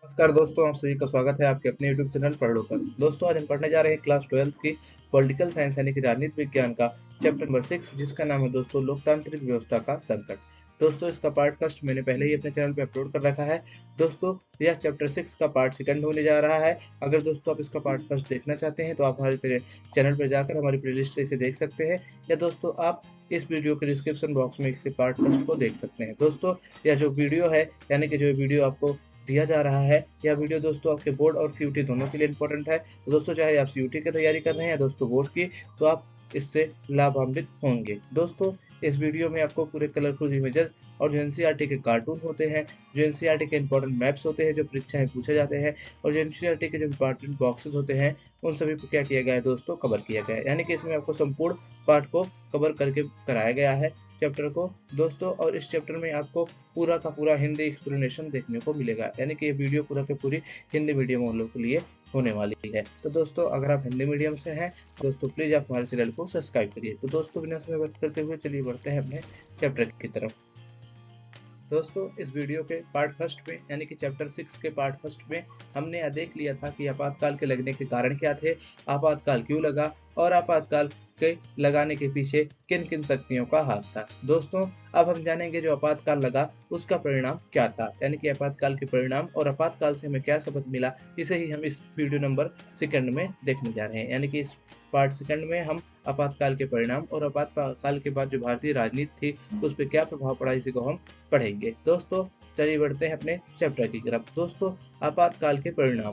नमस्कार दोस्तों, आप सभी का स्वागत है आपके अपने YouTube चैनल पढ़ो पर। दोस्तों, आज हम पढ़ने जा रहे हैं क्लास 12th की पॉलिटिकल साइंस यानी कि राजनीति विज्ञान का चैप्टर नंबर 6, जिसका नाम है दोस्तों लोकतांत्रिक व्यवस्था का संकट। दोस्तों, इसका पार्ट फर्स्ट मैंने पहले ही अपने चैनल पे अपलोड कर रखा है। दोस्तों, यह चैप्टर 6 का पार्ट सेकंड होने जा रहा है। अगर दोस्तों आप इसका पार्ट फर्स्ट देखना चाहते हैं तो आप हमारे चैनल पर जाकर हमारी प्लेलिस्ट से इसे देख सकते हैं, या दोस्तों आप इस वीडियो के डिस्क्रिप्शन बॉक्स में इसे पार्ट फर्स्ट को देख सकते हैं। दोस्तों, यह जो वीडियो है यानी कि जो वीडियो आपको दिया जा रहा है, यह वीडियो दोस्तों आपके बोर्ड और सीयूटी दोनों के लिए इंपॉर्टेंट है। तो दोस्तों, चाहे आप सीयूटी की तैयारी कर रहे हैं या दोस्तों बोर्ड की, तो आप इससे लाभान्वित होंगे। दोस्तों, इस वीडियो में आपको पूरे कलरफुल इमेजेस और जो एनसीईआरटी के कार्टून होते हैं, जो एनसीईआरटी के इंपॉर्टेंट मैप्स होते हैं जो परीक्षा में पूछे जाते हैं, और जो एनसीईआरटी के जो इंपॉर्टेंट बॉक्सेस होते हैं, उन सभी को क्या किया गया है दोस्तों, कवर किया गया है। यानी कि इसमें आपको संपूर्ण पार्ट को कवर करके कराया गया है चैप्टर को दोस्तों। और इस चैप्टर में आपको पूरा का पूरा हिंदी एक्सप्लेनेशन देखने को मिलेगा, यानी कि ये वीडियो पूरा के पूरी हिंदी मीडियम वालों के लिए होने वाली है। तो दोस्तों, अगर आप हिंदी मीडियम से हैं दोस्तों, प्लीज आप हमारे चैनल को सब्सक्राइब करिए। तो दोस्तों, बिना समय व्यर्थ करते हुए चलिए बढ़ते हैं अपने चैप्टर की तरफ। दोस्तों, इस वीडियो के पार्ट फर्स्ट में यानी कि चैप्टर 6 के पार्ट फर्स्ट में हमने यह देख लिया था कि आपातकाल के लगने के कारण क्या थे, आपातकाल क्यों लगा, और आपातकाल के लगाने के पीछे किन किन शक्तियों का हाथ था। दोस्तों, अब हम जानेंगे जो आपातकाल लगा उसका परिणाम क्या था, यानी कि आपातकाल के परिणाम और आपातकाल से हमें क्या सबक मिला, इसे ही हम इस वीडियो नंबर सेकंड में देखने जा रहे हैं। यानी कि इस पार्ट सेकंड में हम आपातकाल के परिणाम और आपातकाल के बाद जो भारतीय राजनीति थी उस पर क्या प्रभाव पड़ा, इसी को हम पढ़ेंगे। दोस्तों, चलिए बढ़ते हैं अपने चैप्टर की तरफ। दोस्तों, आपातकाल के परिणाम।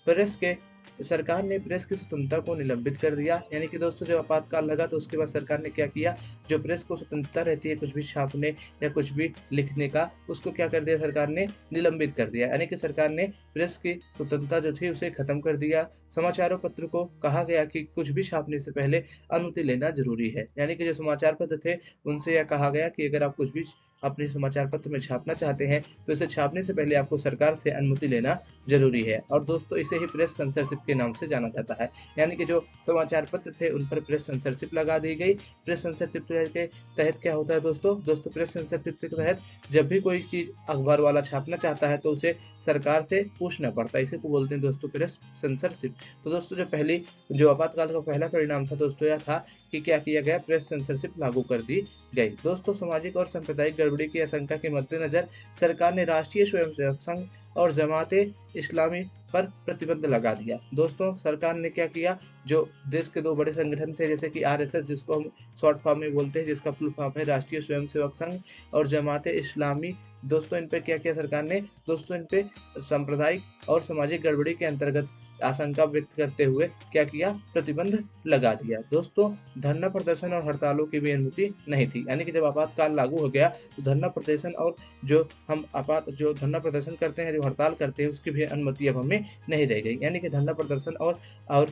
प्रेस के सरकार ने प्रेस की स्वतंत्रता को निलंबित कर दिया। यानी कि दोस्तों, जब आपातकाल लगा तो उसके बाद सरकार ने क्या किया, जो प्रेस को स्वतंत्रता रहती है कुछ भी छापने या कुछ भी लिखने का, उसको क्या कर दिया, सरकार ने निलंबित कर दिया। यानी कि सरकार ने प्रेस की स्वतंत्रता जो थी उसे खत्म कर दिया। समाचारों पत्र को कहा गया कि कुछ भी छापने से पहले अनुमति लेना जरूरी है। यानी कि जो समाचार पत्र थे उनसे यह कहा गया कि अगर आप कुछ भी अपने समाचार पत्र में छापना चाहते हैं तो इसे छापने से पहले आपको सरकार से अनुमति लेना जरूरी है। और दोस्तों, इसे ही प्रेस सेंसरशिप के नाम से जाना जाता है। यानी कि जो समाचार पत्र थे उन पर प्रेस सेंसरशिप लगा दी गई। प्रेस सेंसरशिप के तहत क्या होता है दोस्तों, प्रेस सेंसरशिप के तहत जब भी कोई चीज अखबार वाला छापना चाहता है तो उसे सरकार से पूछना पड़ता है। इसे को बोलते हैं दोस्तों प्रेस सेंसरशिप। तो दोस्तों, जो आपातकाल का पहला परिणाम था दोस्तों यह था कि क्या किया गया, प्रेस सेंसरशिप लागू कर दी गई। दोस्तों, सामाजिक और सांप्रदायिक गड़बड़ी की आशंका के मद्देनजर सरकार ने राष्ट्रीय स्वयंसेवक संघ और जमाते इस्लामी पर प्रतिबंध लगा दिया। दोस्तों, सरकार ने क्या किया, जो देश के दो बड़े संगठन थे जैसे कि आरएसएस, जिसको हम शॉर्ट फॉर्म में बोलते हैं, जिसका फुल फॉर्म है राष्ट्रीय स्वयंसेवक संघ, और जमाते इस्लामी, दोस्तों इन पे क्या किया सरकार ने, दोस्तों इन पे सांप्रदायिक और सामाजिक गड़बड़ी के अंतर्गत आशंका व्यक्त करते हुए क्या किया, प्रतिबंध लगा दिया। दोस्तों, धरना प्रदर्शन और हड़तालों की भी अनुमति नहीं थी। यानी कि जब आपातकाल लागू हो गया तो धरना प्रदर्शन और जो धरना प्रदर्शन करते हैं, जो हड़ताल करते हैं, उसकी भी अनुमति अब हमें नहीं रह गई। यानी कि धरना प्रदर्शन और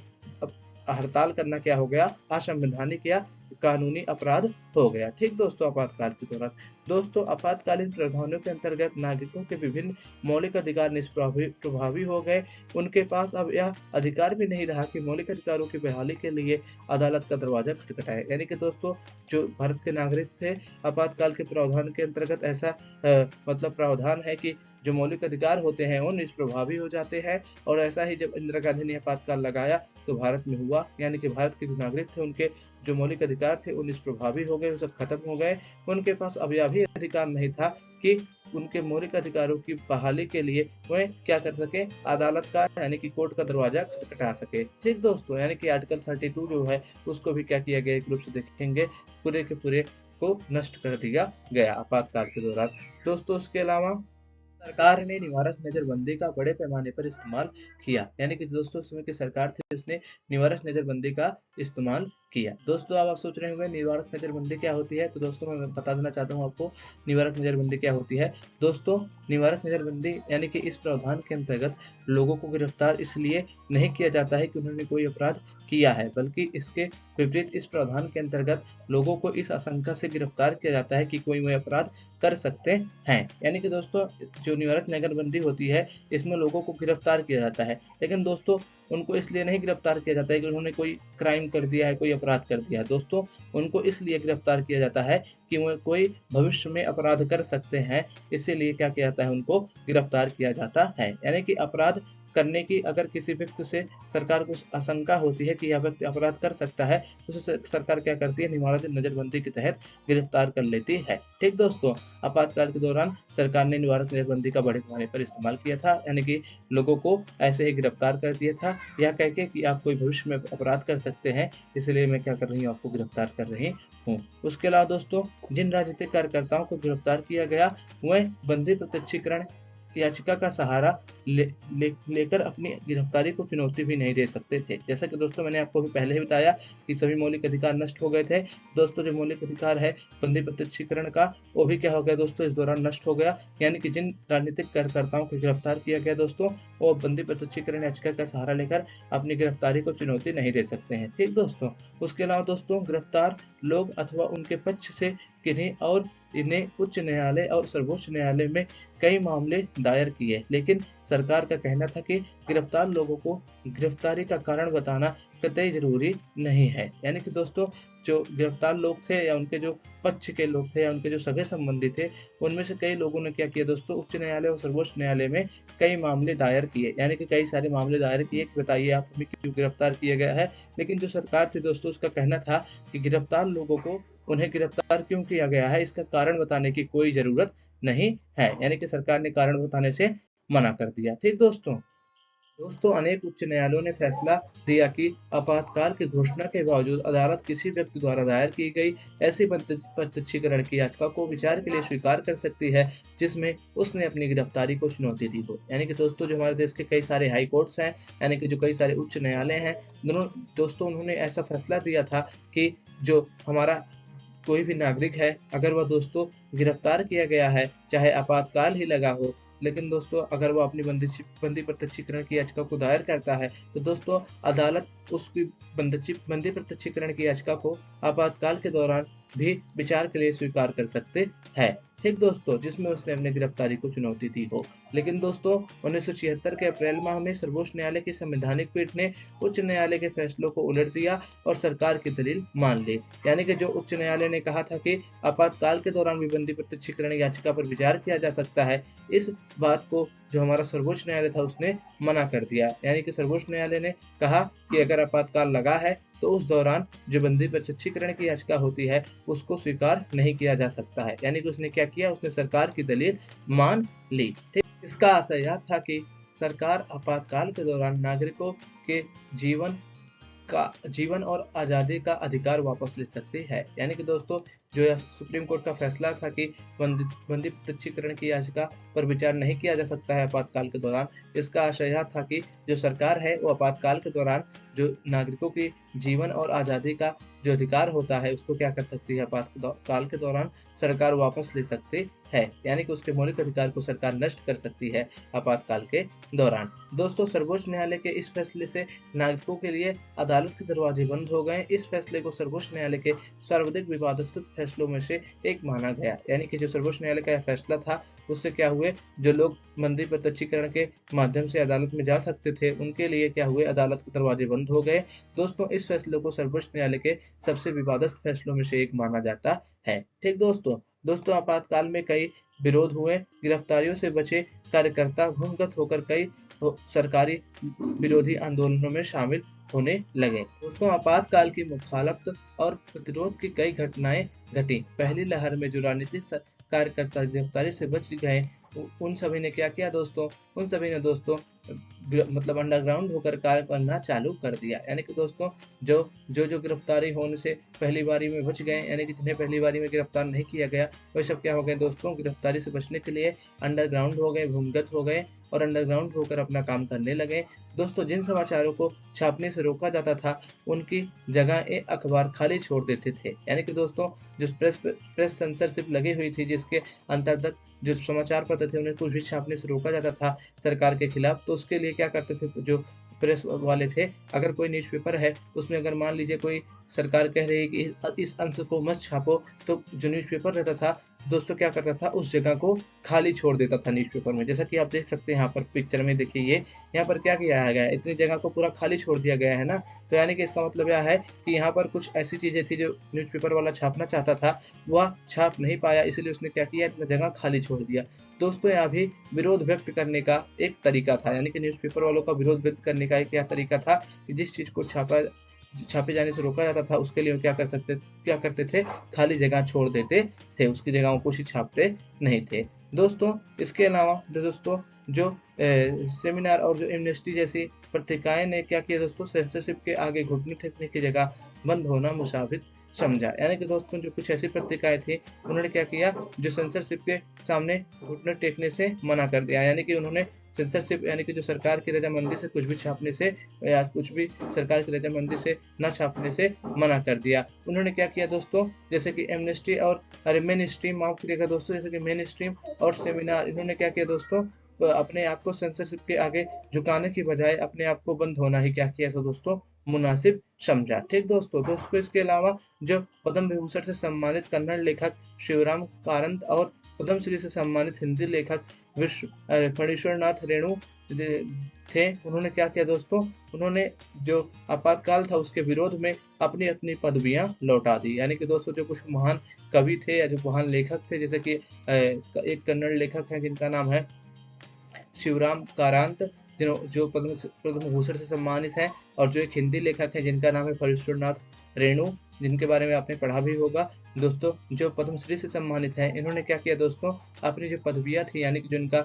हड़ताल करना क्या हो गया, असंवैधानिक या कानूनी अपराध हो गया। ठीक दोस्तों, आपातकाल के दौरान दोस्तों आपातकालीन प्रावधानों के अंतर्गत नागरिकों के विभिन्न मौलिक अधिकार निष्प्रभावी हो गए। उनके पास अब यह अधिकार भी नहीं रहा कि मौलिक अधिकारों की बहाली के लिए अदालत का दरवाजा खटखटाए। यानी कि दोस्तों, जो भारत के नागरिक थे, आपातकाल के प्रावधान के अंतर्गत ऐसा मतलब प्रावधान है कि जो मौलिक अधिकार होते हैं वो निष्प्रभावी हो जाते हैं। और ऐसा ही जब इंदिरा गांधी ने आपातकाल लगाया तो भारत में हुआ। यानी कि भारत के जो नागरिक थे उनके जो मौलिक अधिकार थे वो निष्प्रभावी हो गए, वो सब खत्म हो गए। उनके पास अब यह भी अधिकार नहीं था कि उनके मौलिक अधिकारों की बहाली के लिए वह क्या कर सके, अदालत का यानी कि कोर्ट का दरवाजा खटखटा सके। ठीक दोस्तों, यानी कि आर्टिकल 32 जो है उसको भी क्या किया गया, एक रूप से देखेंगे, पूरे के पूरे को नष्ट कर दिया गया आपातकाल के दौरान। दोस्तों, उसके अलावा सरकार ने निवारक नजरबंदी का बड़े पैमाने पर इस्तेमाल किया। यानी कि दोस्तों, उस समय की सरकार थी उसने निवारक नजरबंदी का इस्तेमाल किया। दोस्तों, अब आप सोच रहे होंगे निवारक नजरबंदी क्या होती है, तो दोस्तों मैं बता देना चाहता हूँ आपको निवारक नजरबंदी क्या होती है। दोस्तों, निवारक नजरबंदी यानी कि इस प्रावधान के अंतर्गत लोगों को गिरफ्तार इसलिए नहीं किया जाता है कि उन्होंने कोई अपराध किया है, बल्कि इसके विपरीत इस प्रावधान के अंतर्गत लोगों को इस आशंका से गिरफ्तार किया जाता है कि कोई वह अपराध कर सकते हैं। यानी कि दोस्तों, जो निवारक नजरबंदी होती है इसमें लोगों को गिरफ्तार किया जाता है। लेकिन दोस्तों, उनको इसलिए नहीं गिरफ्तार किया जाता है कि उन्होंने कोई क्राइम कर दिया है, कोई अपराध कर दिया है। दोस्तों, उनको इसलिए गिरफ्तार किया जाता है कि वो कोई भविष्य में अपराध कर सकते हैं, इसीलिए क्या किया जाता है, उनको गिरफ्तार किया जाता है। यानी कि अपराध करने की अगर किसी व्यक्ति से सरकार को आशंका होती है कि यह व्यक्ति अपराध कर सकता है, तो उसे सरकार क्या करती है, निवारक नजरबंदी के तहत गिरफ्तार कर लेती है। ठीक दोस्तों, आपातकाल के दौरान सरकार ने निवारक नजरबंदी का बड़े पैमाने पर इस्तेमाल किया था, यानी कि लोगों को ऐसे ही गिरफ्तार कर दिया था, यह कह के कि आप कोई भविष्य में अपराध कर सकते हैं, इसलिए मैं क्या कर रही हूँ, आपको गिरफ्तार कर रही हूँ। उसके अलावा दोस्तों, जिन राजनीतिक कार्यकर्ताओं को गिरफ्तार किया गया, वह बंदी प्रत्यक्षीकरण याचिका का सहारा लेकर अपनी गिरफ्तारी को चुनौती भी नहीं दे सकते थे। जैसा कि दोस्तों मैंने आपको भी पहले ही बताया कि सभी मौलिक अधिकार नष्ट हो गए थे। दोस्तों, जो मौलिक अधिकार है बंदी प्रत्यक्षीकरण का, वो भी क्या हो गया दोस्तों, इस दौरान नष्ट हो गया। यानी कि जिन राजनीतिक कार्यकर्ताओं को गिरफ्तार किया गया दोस्तों, वो बंदी प्रत्यक्षीकरण याचिका का सहारा लेकर अपनी गिरफ्तारी को चुनौती नहीं दे सकते हैं। ठीक दोस्तों, उसके अलावा दोस्तों, गिरफ्तार लोग अथवा उनके पक्ष से किन्हीं और इन्हें उच्च न्यायालय और सर्वोच्च न्यायालय में कई मामले दायर किए, लेकिन सरकार का कहना था कि गिरफ्तार लोगों को गिरफ्तारी का कारण बताना कतई जरूरी नहीं है। यानी कि दोस्तों, जो गिरफ्तार लोग थे या उनके जो पक्ष के लोग थे या उनके जो सगे संबंधी थे, उनमें से कई लोगों ने क्या किया दोस्तों, उच्च न्यायालय और सर्वोच्च न्यायालय में कई मामले दायर किए। यानी कि कई सारे मामले दायर किए कि बताइए आप हमें क्यों गिरफ्तार किया गया है। लेकिन जो सरकार थी दोस्तों, उसका कहना था कि गिरफ्तार लोगों को उन्हें गिरफ्तार क्यों किया गया है, इसका कारण बताने की कोई जरूरत नहीं है। यानी कि सरकार ने कारण बताने से मना कर दिया। ठीक दोस्तों, अनेक उच्च न्यायालयों ने फैसला दिया कि आपातकाल की घोषणा के बावजूद अदालत किसी व्यक्ति द्वारा दायर की गई ऐसी प्रत्यक्षीकरण की याचिका को विचार के लिए स्वीकार कर सकती है जिसमें उसने अपनी गिरफ्तारी को चुनौती दी हो। यानी कि दोस्तों, जो हमारे देश के कई सारे हाई कोर्ट्स हैं, यानी कि जो कई सारे उच्च न्यायालय हैं, दोस्तों उन्होंने ऐसा फैसला दिया था कि जो हमारा कोई भी नागरिक है, अगर वह दोस्तों गिरफ्तार किया गया है, चाहे आपातकाल ही लगा हो, लेकिन दोस्तों अगर वो अपनी बंदी प्रत्यक्षीकरण की याचिका को दायर करता है, तो दोस्तों अदालत उसकी बंदी प्रत्यक्षीकरण की याचिका को आपातकाल के दौरान भी विचार के लिए स्वीकार कर सकते हैं। ठीक दोस्तों, जिसमें उसने अपनी गिरफ्तारी को चुनौती दी हो। लेकिन दोस्तों, 1976 के अप्रैल माह में सर्वोच्च न्यायालय की संवैधानिक पीठ ने उच्च न्यायालय के फैसलों को उलट दिया और सरकार की दलील मान ली। यानी कि जो उच्च न्यायालय ने कहा था कि आपातकाल के दौरान भी बंदी प्रत्यक्षीकरण याचिका पर विचार किया जा सकता है, इस बात को जो हमारा सर्वोच्च न्यायालय था उसने मना कर दिया। यानी कि सर्वोच्च न्यायालय ने कहा कि अगर आपातकाल लगा है तो उस दौरान जो बंदी प्रत्यक्षीकरण की याचिका होती है उसको स्वीकार नहीं किया जा सकता है। यानी कि उसने क्या किया, उसने सरकार की दलील मान ली। ठीक, इसका आशय यह था कि सरकार आपातकाल के दौरान नागरिकों के जीवन और आज़ादी का अधिकार वापस ले सकती है। यानी कि दोस्तों, जो सुप्रीम कोर्ट का फैसला था कि बंदी प्रत्यक्षीकरण की याचिका पर विचार नहीं किया जा सकता है आपातकाल के दौरान, इसका आशय यह था कि जो सरकार है वो आपातकाल के दौरान जो नागरिकों की जीवन और आज़ादी का जो अधिकार होता है उसको क्या कर सकती है, आपातकाल के दौरान सरकार वापस ले सकती है। यानी कि उसके मौलिक अधिकार को सरकार नष्ट कर सकती है आपातकाल के दौरान। दोस्तों, सर्वोच्च न्यायालय के इस फैसले से नागरिकों के लिए अदालत के दरवाजे बंद हो गए। इस फैसले को सर्वोच्च न्यायालय के सर्वाधिक विवादास्पद फैसलों में से एक माना गया। यानी कि जो सर्वोच्च न्यायालय का फैसला था उससे क्या हुए, जो लोग बंदी प्रत्यक्षीकरण के माध्यम से अदालत में जा सकते थे उनके लिए क्या हुए, अदालत के दरवाजे बंद हो गए। दोस्तों, इस फैसले को सर्वोच्च न्यायालय के सबसे विवादास्पद फैसलों में से एक माना जाता है। ठीक दोस्तों, आपातकाल में कई विरोध हुए, गिरफ्तारियों से बचे कार्यकर्ता भूमिगत होकर कई सरकारी विरोधी आंदोलनों में शामिल होने लगे। दोस्तों, आपातकाल की मुखालफत और प्रतिरोध की कई घटनाएं घटी। पहली लहर में जो राजनीतिक कार्यकर्ता गिरफ्तारी से बच गए, उन सभी ने क्या किया दोस्तों, उन सभी ने दोस्तों मतलब अंडरग्राउंड होकर कार्य करना चालू कर दिया। यानी कि दोस्तों, जो गिरफ्तारी होने से पहली बारी में बच गए, यानी कि जिन्हें पहली बारी में गिरफ्तार नहीं किया गया, वह सब क्या हो गए दोस्तों, गिरफ्तारी से बचने के लिए अंडरग्राउंड हो गए, भूमिगत हो गए और अंडरग्राउंड होकर अपना काम करने लगे। दोस्तों, जिन समाचारों को छापने से रोका जाता था उनकी जगह एक अखबार खाली छोड़ देते थे। यानी कि दोस्तों, जो प्रेस सेंसरशिप लगी हुई थी, जिसके अंतर्गत जो समाचार पत्र थे उन्हें कुछ भी छापने से रोका जाता था सरकार के खिलाफ, तो उसके लिए क्या करते थे जो प्रेस वाले थे, अगर कोई न्यूज़पेपर है उसमें अगर मान लीजिए कोई सरकार कह रही है कि इस अंश को मत छापो, तो जो न्यूज़पेपर रहता था दोस्तों क्या करता था, उस जगह को खाली छोड़ देता था न्यूज़पेपर में। जैसा कि आप देख सकते हैं यहाँ पर पिक्चर में, देखिए ये यहाँ पर क्या किया गया है, इतनी जगह को पूरा खाली छोड़ दिया गया है ना। तो यानी कि इसका मतलब यह है कि यहाँ पर कुछ ऐसी चीज़ें थी जो न्यूज़पेपर वाला छापना चाहता था, वह छाप नहीं पाया, इसलिए उसने क्या किया, इतना जगह खाली छोड़ दिया। दोस्तों यहाँ भी विरोध व्यक्त करने का एक तरीका था, यानी कि न्यूज़पेपर वालों का विरोध व्यक्त करने का एक क्या तरीका था कि जिस चीज़ को छापे जाने से रोका जाता था, उसके लिए वो क्या करते थे, खाली जगह छोड़ देते थे, उसकी जगहों को छापते नहीं थे। दोस्तों इसके अलावा जो सेमिनार और जो एमनेस्टी जैसी पत्रिकाएं ने क्या किया दोस्तों, सेंसरशिप के आगे घुटने टेकने की जगह बंद होना मुसाविर समझा। यानी कि दोस्तों जो कुछ ऐसी पत्रिकाएं थी, उन्होंने क्या किया, जो सेंसरशिप के सामने घुटने टेकने से मना कर दिया। यानी कि उन्होंने सेंसरशिप, यानी कि जो सरकार की रजामंदी से कुछ भी छापने से या कुछ भी सरकार की रजामंदी से न छापने से मना कर दिया। उन्होंने क्या किया दोस्तों, जैसे कि एमनेस्टी और मेन स्ट्रीम, माफ करिएगा दोस्तों, जैसे कि मेन स्ट्रीम और सेमिनार, इन्होंने क्या किया दोस्तों, अपने आप को सेंसरशिप के आगे झुकाने की बजाय अपने आप को बंद होना ही क्या किया ऐसा दोस्तों, मुनासिब समझा। ठीक दोस्तों इसके अलावा जो पद्म विभूषण से सम्मानित कन्नड़ लेखक शिवराम कारंत और पद्म श्री से सम्मानित हिंदी लेखक फणीश्वरनाथ रेणु थे, उन्होंने क्या किया दोस्तों, उन्होंने जो आपातकाल था उसके विरोध में अपनी अपनी पदवियां लौटा दी। यानी कि दोस्तों जो कुछ महान कवि थे या जो महान लेखक थे, जैसे कि एक कन्नड़ लेखक है जिनका नाम है शिवराम कारांत, जो पद्म भूषण से सम्मानित हैं, और जो एक हिंदी लेखक है जिनका नाम है फणीश्वरनाथ रेणु, जिनके बारे में आपने पढ़ा भी होगा दोस्तों, जो पद्मश्री से सम्मानित हैं। इन्होंने क्या किया दोस्तों, अपनी जो पदवियां थी, यानी कि जो इनका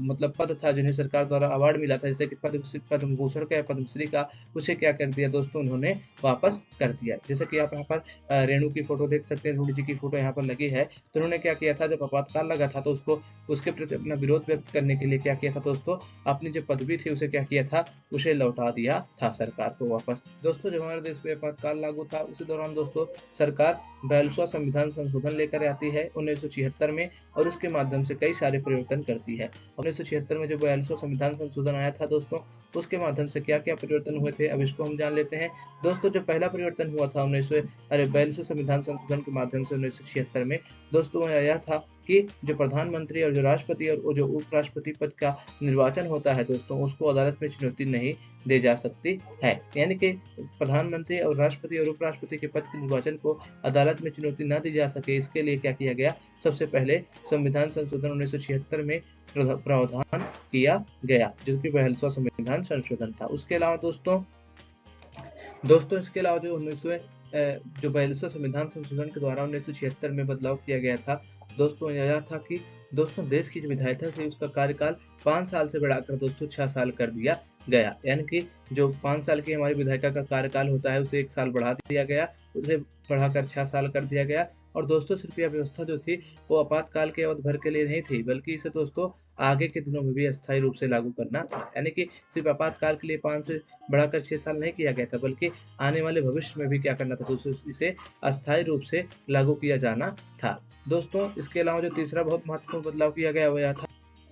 मतलब पद था, जिन्हें सरकार द्वारा अवार्ड मिला था, जैसे कि पद्म भूषण का या पद्मश्री का, उसे क्या कर दिया दोस्तों, उन्होंने वापस कर दिया। जैसे कि आप यहाँ पर रेणु की फोटो देख सकते हैं, रेणु जी की फोटो यहाँ पर लगी है। तो उन्होंने क्या किया था, जब आपातकाल लगा था तो उसके प्रति अपना विरोध व्यक्त करने के लिए क्या किया था दोस्तों, अपनी जो पदवी थी उसे क्या किया था, उसे लौटा दिया था सरकार को वापस। दोस्तों जब हमारे देश में आपातकाल लागू था, उसी दौरान दोस्तों सरकार 42वां संविधान संशोधन लेकर आती है 1976 में, और उसके माध्यम से कई सारे परिवर्तन करती है। 1976 में जो 42वां संविधान संशोधन आया था दोस्तों, उसके माध्यम से क्या क्या परिवर्तन हुए थे, अब इसको हम जान लेते हैं। दोस्तों जो पहला परिवर्तन हुआ था 42वें संविधान संशोधन के माध्यम से 1976 में, दोस्तों यह था कि जो प्रधानमंत्री और जो राष्ट्रपति और जो उपराष्ट्रपति पद का निर्वाचन होता है दोस्तों, उसको अदालत में चुनौती नहीं दी जा सकती है। यानी कि प्रधानमंत्री और राष्ट्रपति और उपराष्ट्रपति के पद के निर्वाचन को अदालत में चुनौती न दी जा सके, इसके लिए क्या किया गया, सबसे पहले संविधान संशोधन 1976 में प्रावधान किया गया, जो कि 42वां संविधान संशोधन था। उसके अलावा दोस्तों इसके अलावा जो 42वां संविधान संशोधन के द्वारा 1976 में बदलाव किया गया था दोस्तों, यह था कि दोस्तों देश की जो विधायिका थी उसका कार्यकाल 5 साल से बढ़ाकर दोस्तों 6 साल कर दिया गया। यानी कि जो 5 साल की हमारी विधायिका का कार्यकाल होता है, उसे 1 साल बढ़ा दिया गया, उसे बढ़ाकर 6 साल कर दिया गया। और दोस्तों सिर्फ यह व्यवस्था जो थी वो आपातकाल के अवधि भर के लिए नहीं थी, बल्कि इसे दोस्तों आगे के दिनों में भी अस्थायी रूप से लागू करना था। यानी कि सिर्फ आपातकाल के लिए 5 से बढ़ाकर 6 साल नहीं किया गया था, बल्कि आने वाले भविष्य में भी क्या करना था दोस्तों, इसे अस्थायी रूप से लागू किया जाना था। दोस्तों इसके अलावा जो तीसरा बहुत महत्वपूर्ण बदलाव किया गया वो यह था,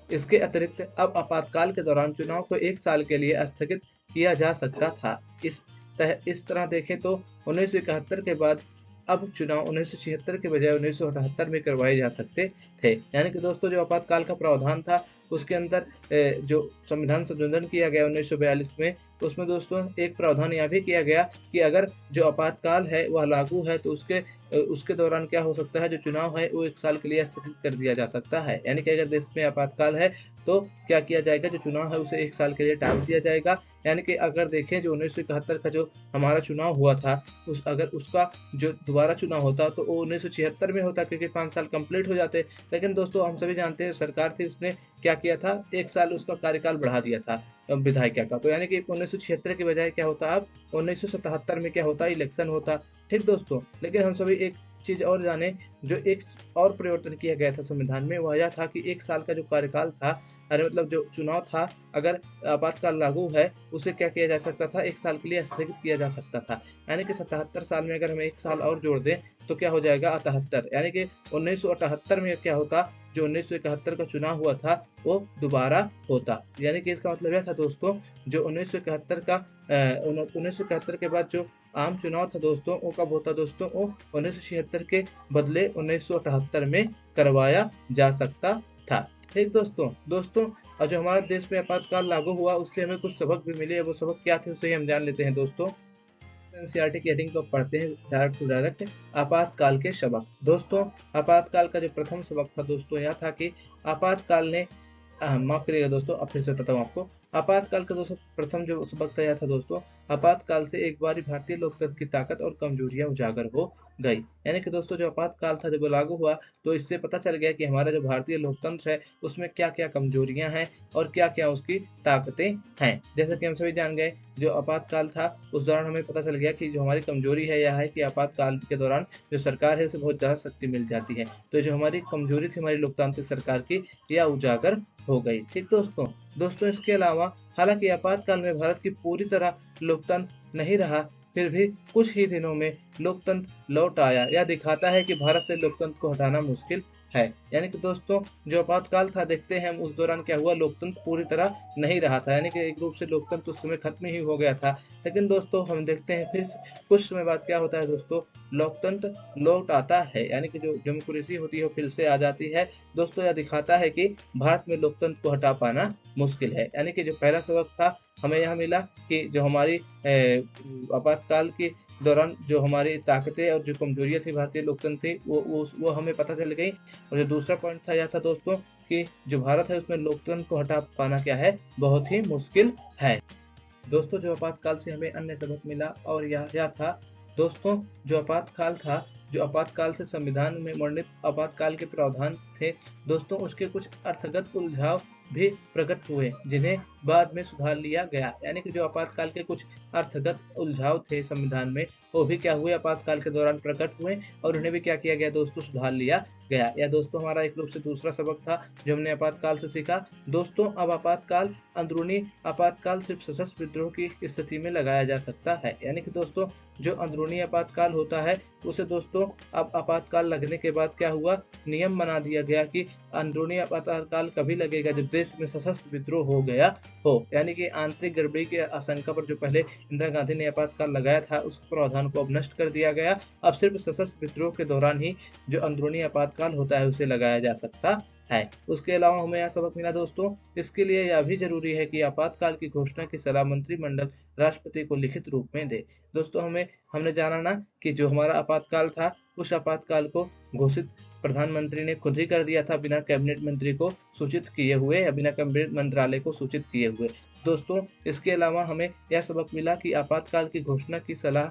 इसके अतिरिक्त अब आपातकाल के दौरान चुनाव को 1 साल के लिए स्थगित किया जा सकता था। इस तरह देखें तो 1971 के बाद अब चुनाव 1976 के बजाय 1978 में करवाए जा सकते थे। यानी कि दोस्तों जो आपातकाल का प्रावधान था उसके अंदर जो संविधान संशोधन किया गया 1942 में, उसमें दोस्तों एक प्रावधान यह भी किया गया कि अगर जो आपातकाल है वह लागू है तो उसके दौरान क्या हो सकता है, जो चुनाव है वो 1 साल के लिए स्थगित कर दिया जा सकता है। यानी कि अगर देश में आपातकाल है तो क्या किया जाएगा, जो चुनाव है उसे 1 साल के लिए टाल दिया जाएगा। यानी कि अगर देखें जो 1971 का जो हमारा चुनाव हुआ था, अगर उसका जो दोबारा चुनाव होता तो वो 1976 में होता, क्योंकि 5 साल कंप्लीट हो जाते। लेकिन दोस्तों हम सभी जानते हैं सरकार थी, उसने क्या किया था, 1 साल उसका कार्यकाल बढ़ा दिया था विधायिका का। तो यानी कि 1976 के बजाय क्या होता, अब 1977 में क्या होता, इलेक्शन होता। ठीक दोस्तों, लेकिन हम सभी एक चीज और जाने, जो एक और परिवर्तन किया गया था संविधान में, वह यह था कि 1 साल का जो कार्यकाल था, मतलब जो चुनाव था, अगर आपातकाल लागू है उसे क्या किया जा सकता था, 1 साल के लिए स्थगित किया जा सकता था। यानी कि 77 साल में अगर हम 1 साल और जोड़ दें तो क्या हो जाएगा, 78। यानी कि 1978 में क्या होता, जो 1971 का चुनाव हुआ था वो दोबारा होता। यानी कि इसका मतलब यह था दोस्तों, जो 1971 के बाद जो आम चुनाव था दोस्तों वो कब होता दोस्तों, वो 1976 के बदले 1978 में करवाया जा सकता था। ठीक दोस्तों और जो हमारे देश में आपातकाल लागू हुआ उससे हमें कुछ सबक भी मिले, वो सबक क्या थे उसे हम जान लेते हैं दोस्तों। एनसीईआरटी की हेडिंग को पढ़ते हैं डायरेक्ट टू डायरेक्ट। आपातकाल के सबक। दोस्तों आपातकाल का जो प्रथम सबक था दोस्तों यह था कि आपातकाल ने माफ करिएगा दोस्तों, अब फिर से बताता हूँ आपको। आपातकाल का दोस्तों प्रथम जो सबक था यह था दोस्तों, आपातकाल से एक बार भारतीय लोकतंत्र की ताकत और कमजोरियां उजागर हो गई। यानी कि दोस्तों जो आपातकाल था जब वो लागू हुआ तो इससे पता चल गया कि हमारा जो भारतीय लोकतंत्र है उसमें क्या क्या कमजोरियां हैं और क्या क्या उसकी ताकतें हैं। जैसा कि हम सभी जान गए जो आपातकाल था उस दौरान हमें पता चल गया कि जो हमारी कमजोरी है यह है कि आपातकाल के दौरान जो सरकार है उसे बहुत ज़्यादा शक्ति मिल जाती है। तो जो हमारी कमजोरी थी हमारी लोकतांत्रिक सरकार की यह उजागर हो गई। ठीक दोस्तों इसके अलावा हालांकि आपातकाल में भारत की पूरी तरह लोकतंत्र नहीं रहा, फिर भी कुछ ही दिनों में लोकतंत्र लौट आया। यह दिखाता है कि भारत से लोकतंत्र को हटाना मुश्किल है। यानी कि दोस्तों जो आपातकाल था देखते हैं हम उस दौरान क्या हुआ, लोकतंत्र पूरी तरह नहीं रहा था, यानी कि एक रूप से लोकतंत्र उस समय खत्म ही हो गया था। लेकिन दोस्तों हम देखते हैं फिर कुछ समय बाद क्या होता है दोस्तों, लोकतंत्र लौट आता है, यानी कि जो डेमोक्रेसी होती है वो फिर से आ जाती है। दोस्तों यह दिखाता है कि भारत में लोकतंत्र को हटा पाना मुश्किल है। यानी कि जो पहला सबक था हमें यह मिला कि जो हमारी आपातकाल के दौरान जो हमारी ताकतें और जो कमजोरियां थी भारतीय लोकतंत्र थी वो हमें पता चल गई। और जो दूसरा पॉइंट था यह था दोस्तों कि जो भारत है उसमें लोकतंत्र को हटा पाना क्या है, बहुत ही मुश्किल है। दोस्तों जो आपातकाल से हमें अन्य सबक मिला और यह था दोस्तों जो आपातकाल से संविधान में वर्णित आपातकाल के प्रावधान थे दोस्तों उसके कुछ अर्थगत उलझाव भी प्रकट हुए जिन्हें बाद में सुधार लिया गया। यानी कि जो आपातकाल के कुछ अर्थगत उलझाव थे संविधान में वो भी क्या हुए, आपातकाल के दौरान प्रकट हुए और उन्हें भी क्या किया गया दोस्तों, सुधार लिया गया। यह दोस्तों हमारा एक रूप से दूसरा सबक था जो हमने आपातकाल से सीखा। दोस्तों अब आपातकाल अंदरूनी आपातकाल सिर्फ सशस्त्र विद्रोह की स्थिति में लगाया जा सकता है। यानी कि दोस्तों जो अंदरूनी आपातकाल होता है उसे दोस्तों अब आपातकाल लगने के बाद क्या हुआ, नियम बना दिया गया कि अंदरूनी आपातकाल कभी लगेगा जब देश में सशस्त्र विद्रोह हो गया हो। यानी कि आंतरिक गड़बड़ी की आशंका पर जो पहले इंदिरा गांधी ने आपातकाल लगाया था उस प्रावधान को अब नष्ट कर दिया गया। अब सिर्फ सशस्त्र विद्रोह के दौरान ही जो अंदरूनी आपातकाल होता है उसे लगाया जा सकता है। उसके अलावा हमें यह सबक मिला दोस्तों, इसके लिए यह भी जरूरी है कि आपातकाल की घोषणा की सलाह मंत्रिमंडल राष्ट्रपति को लिखित रूप में दे। दोस्तों हमने जाना ना कि जो हमारा आपातकाल था उस आपातकाल को घोषित प्रधानमंत्री ने खुद ही कर दिया था बिना कैबिनेट मंत्री को सूचित किए हुए या बिना कैबिनेट मंत्रालय को सूचित किए हुए। दोस्तों इसके अलावा हमें यह सबक मिला कि आपातकाल की घोषणा की सलाह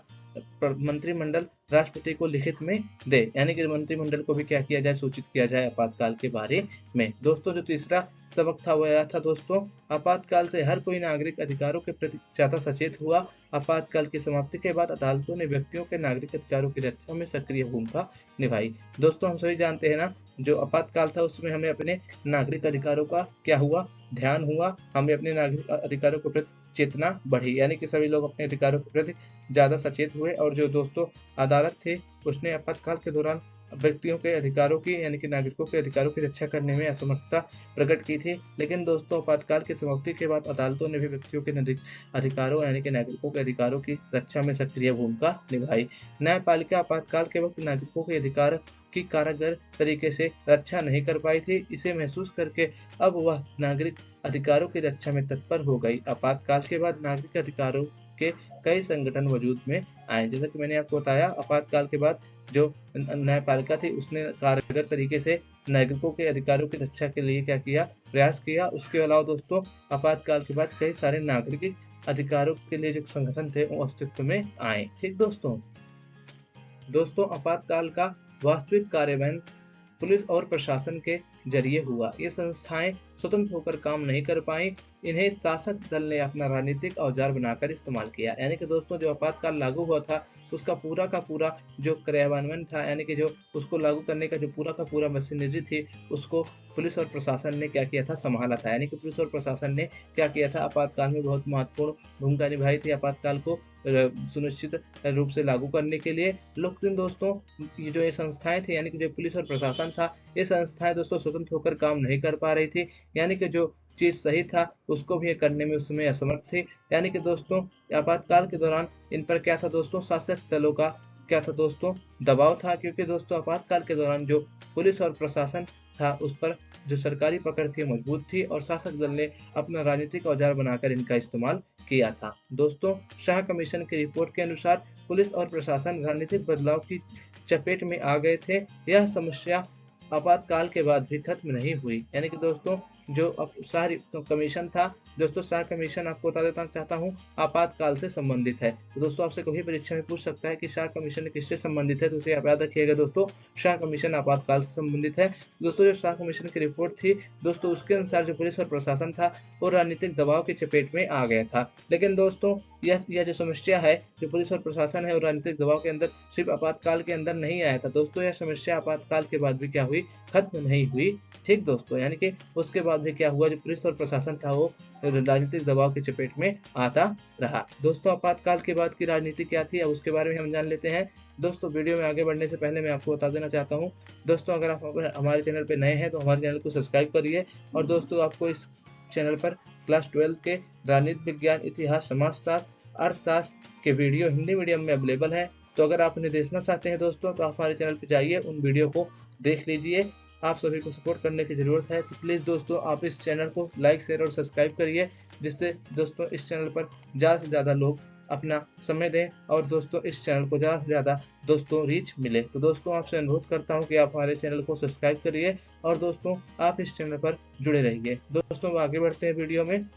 मंत्रिमंडल राष्ट्रपति को लिखित में दे, यानी कि मंत्रिमंडल को भी क्या किया जाए, सूचित किया जाए आपातकाल के बारे में। दोस्तों जो तीसरा सबक था वो यह था दोस्तों, आपातकाल से हर कोई नागरिक अधिकारों के प्रति ज्यादा सचेत हुआ। आपातकाल की समाप्ति के बाद अदालतों ने व्यक्तियों के नागरिक अधिकारों की रक्षा में सक्रिय भूमिका निभाई। दोस्तों हम सभी जानते हैं ना जो आपातकाल था उसमें हमें अपने नागरिक अधिकारों का क्या हुआ, ध्यान हुआ, हमें अपने नागरिक अधिकारों के प्रति चेतना बढ़ी, यानी कि सभी लोग अपने अधिकारों के प्रति ज्यादा सचेत हुए। और जो दोस्तों अदालत थे उसने आपातकाल के दौरान व्यक्तियों के अधिकारों की यानी कि नागरिकों के अधिकारों की रक्षा करने में असमर्थता प्रकट की थी। लेकिन दोस्तों आपातकाल की समाप्ति के बाद अदालतों ने भी व्यक्तियों के अधिकारों यानी कि नागरिकों के अधिकारों की रक्षा में सक्रिय भूमिका निभाई। न्यायपालिका आपातकाल के वक्त नागरिकों के अधिकार की कारगर तरीके से रक्षा नहीं कर पाई थी। इसे महसूस करके अब वह नागरिक अधिकारों की रक्षा में तत्पर हो गई। आपातकाल के बाद नागरिक अधिकारों के कई संगठन वजूद में आए। जैसा कि मैंने आपको बताया आपातकाल के बाद जो न्यायपालिका थी उसने कारगर तरीके से नागरिकों के अधिकारों की रक्षा के लिए क्या किया, प्रयास किया। उसके अलावा दोस्तों आपातकाल के बाद कई सारे नागरिक अधिकारों के लिए जो संगठन थे वो अस्तित्व में आए। ठीक दोस्तों आपातकाल का वास्तविक कार्यान्वयन पुलिस और प्रशासन के जरिए हुआ। ये संस्थाएं स्वतंत्र होकर काम नहीं कर पाई, इन्हें शासक दल ने अपना राजनीतिक औजार बनाकर इस्तेमाल किया। यानी कि दोस्तों जो आपातकाल लागू हुआ था उसका पूरा का पूरा जो कार्यान्वयन था यानी कि जो उसको लागू करने का जो पूरा का पूरा मशीनरी थी उसको पुलिस और प्रशासन ने क्या किया था, संभाला था। यानी कि पुलिस और प्रशासन ने क्या किया था, आपातकाल में बहुत महत्वपूर्ण भूमिका निभाई थी आपातकाल को सुनिश्चित रूप से लागू करने के लिए। लेकिन दोस्तों ये संस्थाएं थी यानी कि जो पुलिस और प्रशासन था ये संस्थाएं दोस्तों स्वतंत्र होकर काम नहीं कर पा रही थी। यानी कि जो चीज सही था उसको भी ये करने में उस समय असमर्थ थे। यानी कि दोस्तों आपातकाल के दौरान इन पर क्या था दोस्तों, शासक दलों का क्या था दोस्तों, दबाव था, क्योंकि दोस्तों आपातकाल के दौरान जो पुलिस और प्रशासन था उस पर जो सरकारी पकड़ थी मजबूत थी और शासक दल ने अपना राजनीतिक औजार बनाकर इनका इस्तेमाल किया था। दोस्तों शाह कमीशन की रिपोर्ट के अनुसार पुलिस और प्रशासन राजनीतिक बदलाव की चपेट में आ गए थे। यह समस्या आपातकाल के बाद भी खत्म नहीं हुई। यानी कि दोस्तों जो शाह कमीशन था, दोस्तों शाह कमीशन आपको बता देता चाहता हूँ आपातकाल से संबंधित है। तो दोस्तों आपसे कभी परीक्षा में पूछ सकता है कि शाह कमीशन किससे संबंधित है, तो उसे आप याद रखिएगा दोस्तों, शाह कमीशन आपातकाल से संबंधित है। दोस्तों जो शाह कमीशन की रिपोर्ट थी दोस्तों उसके अनुसार जो पुलिस और प्रशासन था वो राजनीतिक दबाव की चपेट में आ गया था। लेकिन दोस्तों यह जो समस्या है, जो पुलिस और प्रशासन है और राजनीतिक दबाव के अंदर, सिर्फ आपातकाल के अंदर नहीं आया था दोस्तों, यह समस्या आपातकाल के बाद भी क्या हुई, खत्म नहीं हुई। ठीक दोस्तों, यानी कि उसके बाद भी क्या हुआ, जो पुलिस और प्रशासन था वो राजनीतिक दबाव की चपेट में आता रहा। दोस्तों आपातकाल के बाद की राजनीति क्या थी, अब उसके बारे में हम जान लेते हैं। दोस्तों वीडियो में आगे बढ़ने से पहले मैं आपको बता देना चाहता हूँ दोस्तों, अगर आप हमारे चैनल पर नए हैं तो हमारे चैनल को सब्सक्राइब करिए। और दोस्तों आपको इस चैनल पर क्लास 12 के राजनीति विज्ञान, इतिहास, समाजशास्त्र, अर्थशास्त्र के वीडियो हिंदी मीडियम में अवेलेबल है। तो अगर आप उन्हें देखना चाहते हैं दोस्तों तो आप हमारे चैनल पर जाइए, उन वीडियो को देख लीजिए। आप सभी को सपोर्ट करने की ज़रूरत है, तो प्लीज़ दोस्तों आप इस चैनल को लाइक, शेयर और सब्सक्राइब करिए, जिससे दोस्तों इस चैनल पर ज़्यादा से ज़्यादा लोग अपना समय दें और दोस्तों इस चैनल को ज़्यादा से ज़्यादा दोस्तों रीच मिले। तो दोस्तों आपसे अनुरोध करता हूं कि आप हमारे चैनल को सब्सक्राइब करिए और दोस्तों आप इस चैनल पर जुड़े रहिए। दोस्तों आगे बढ़ते हैं वीडियो में।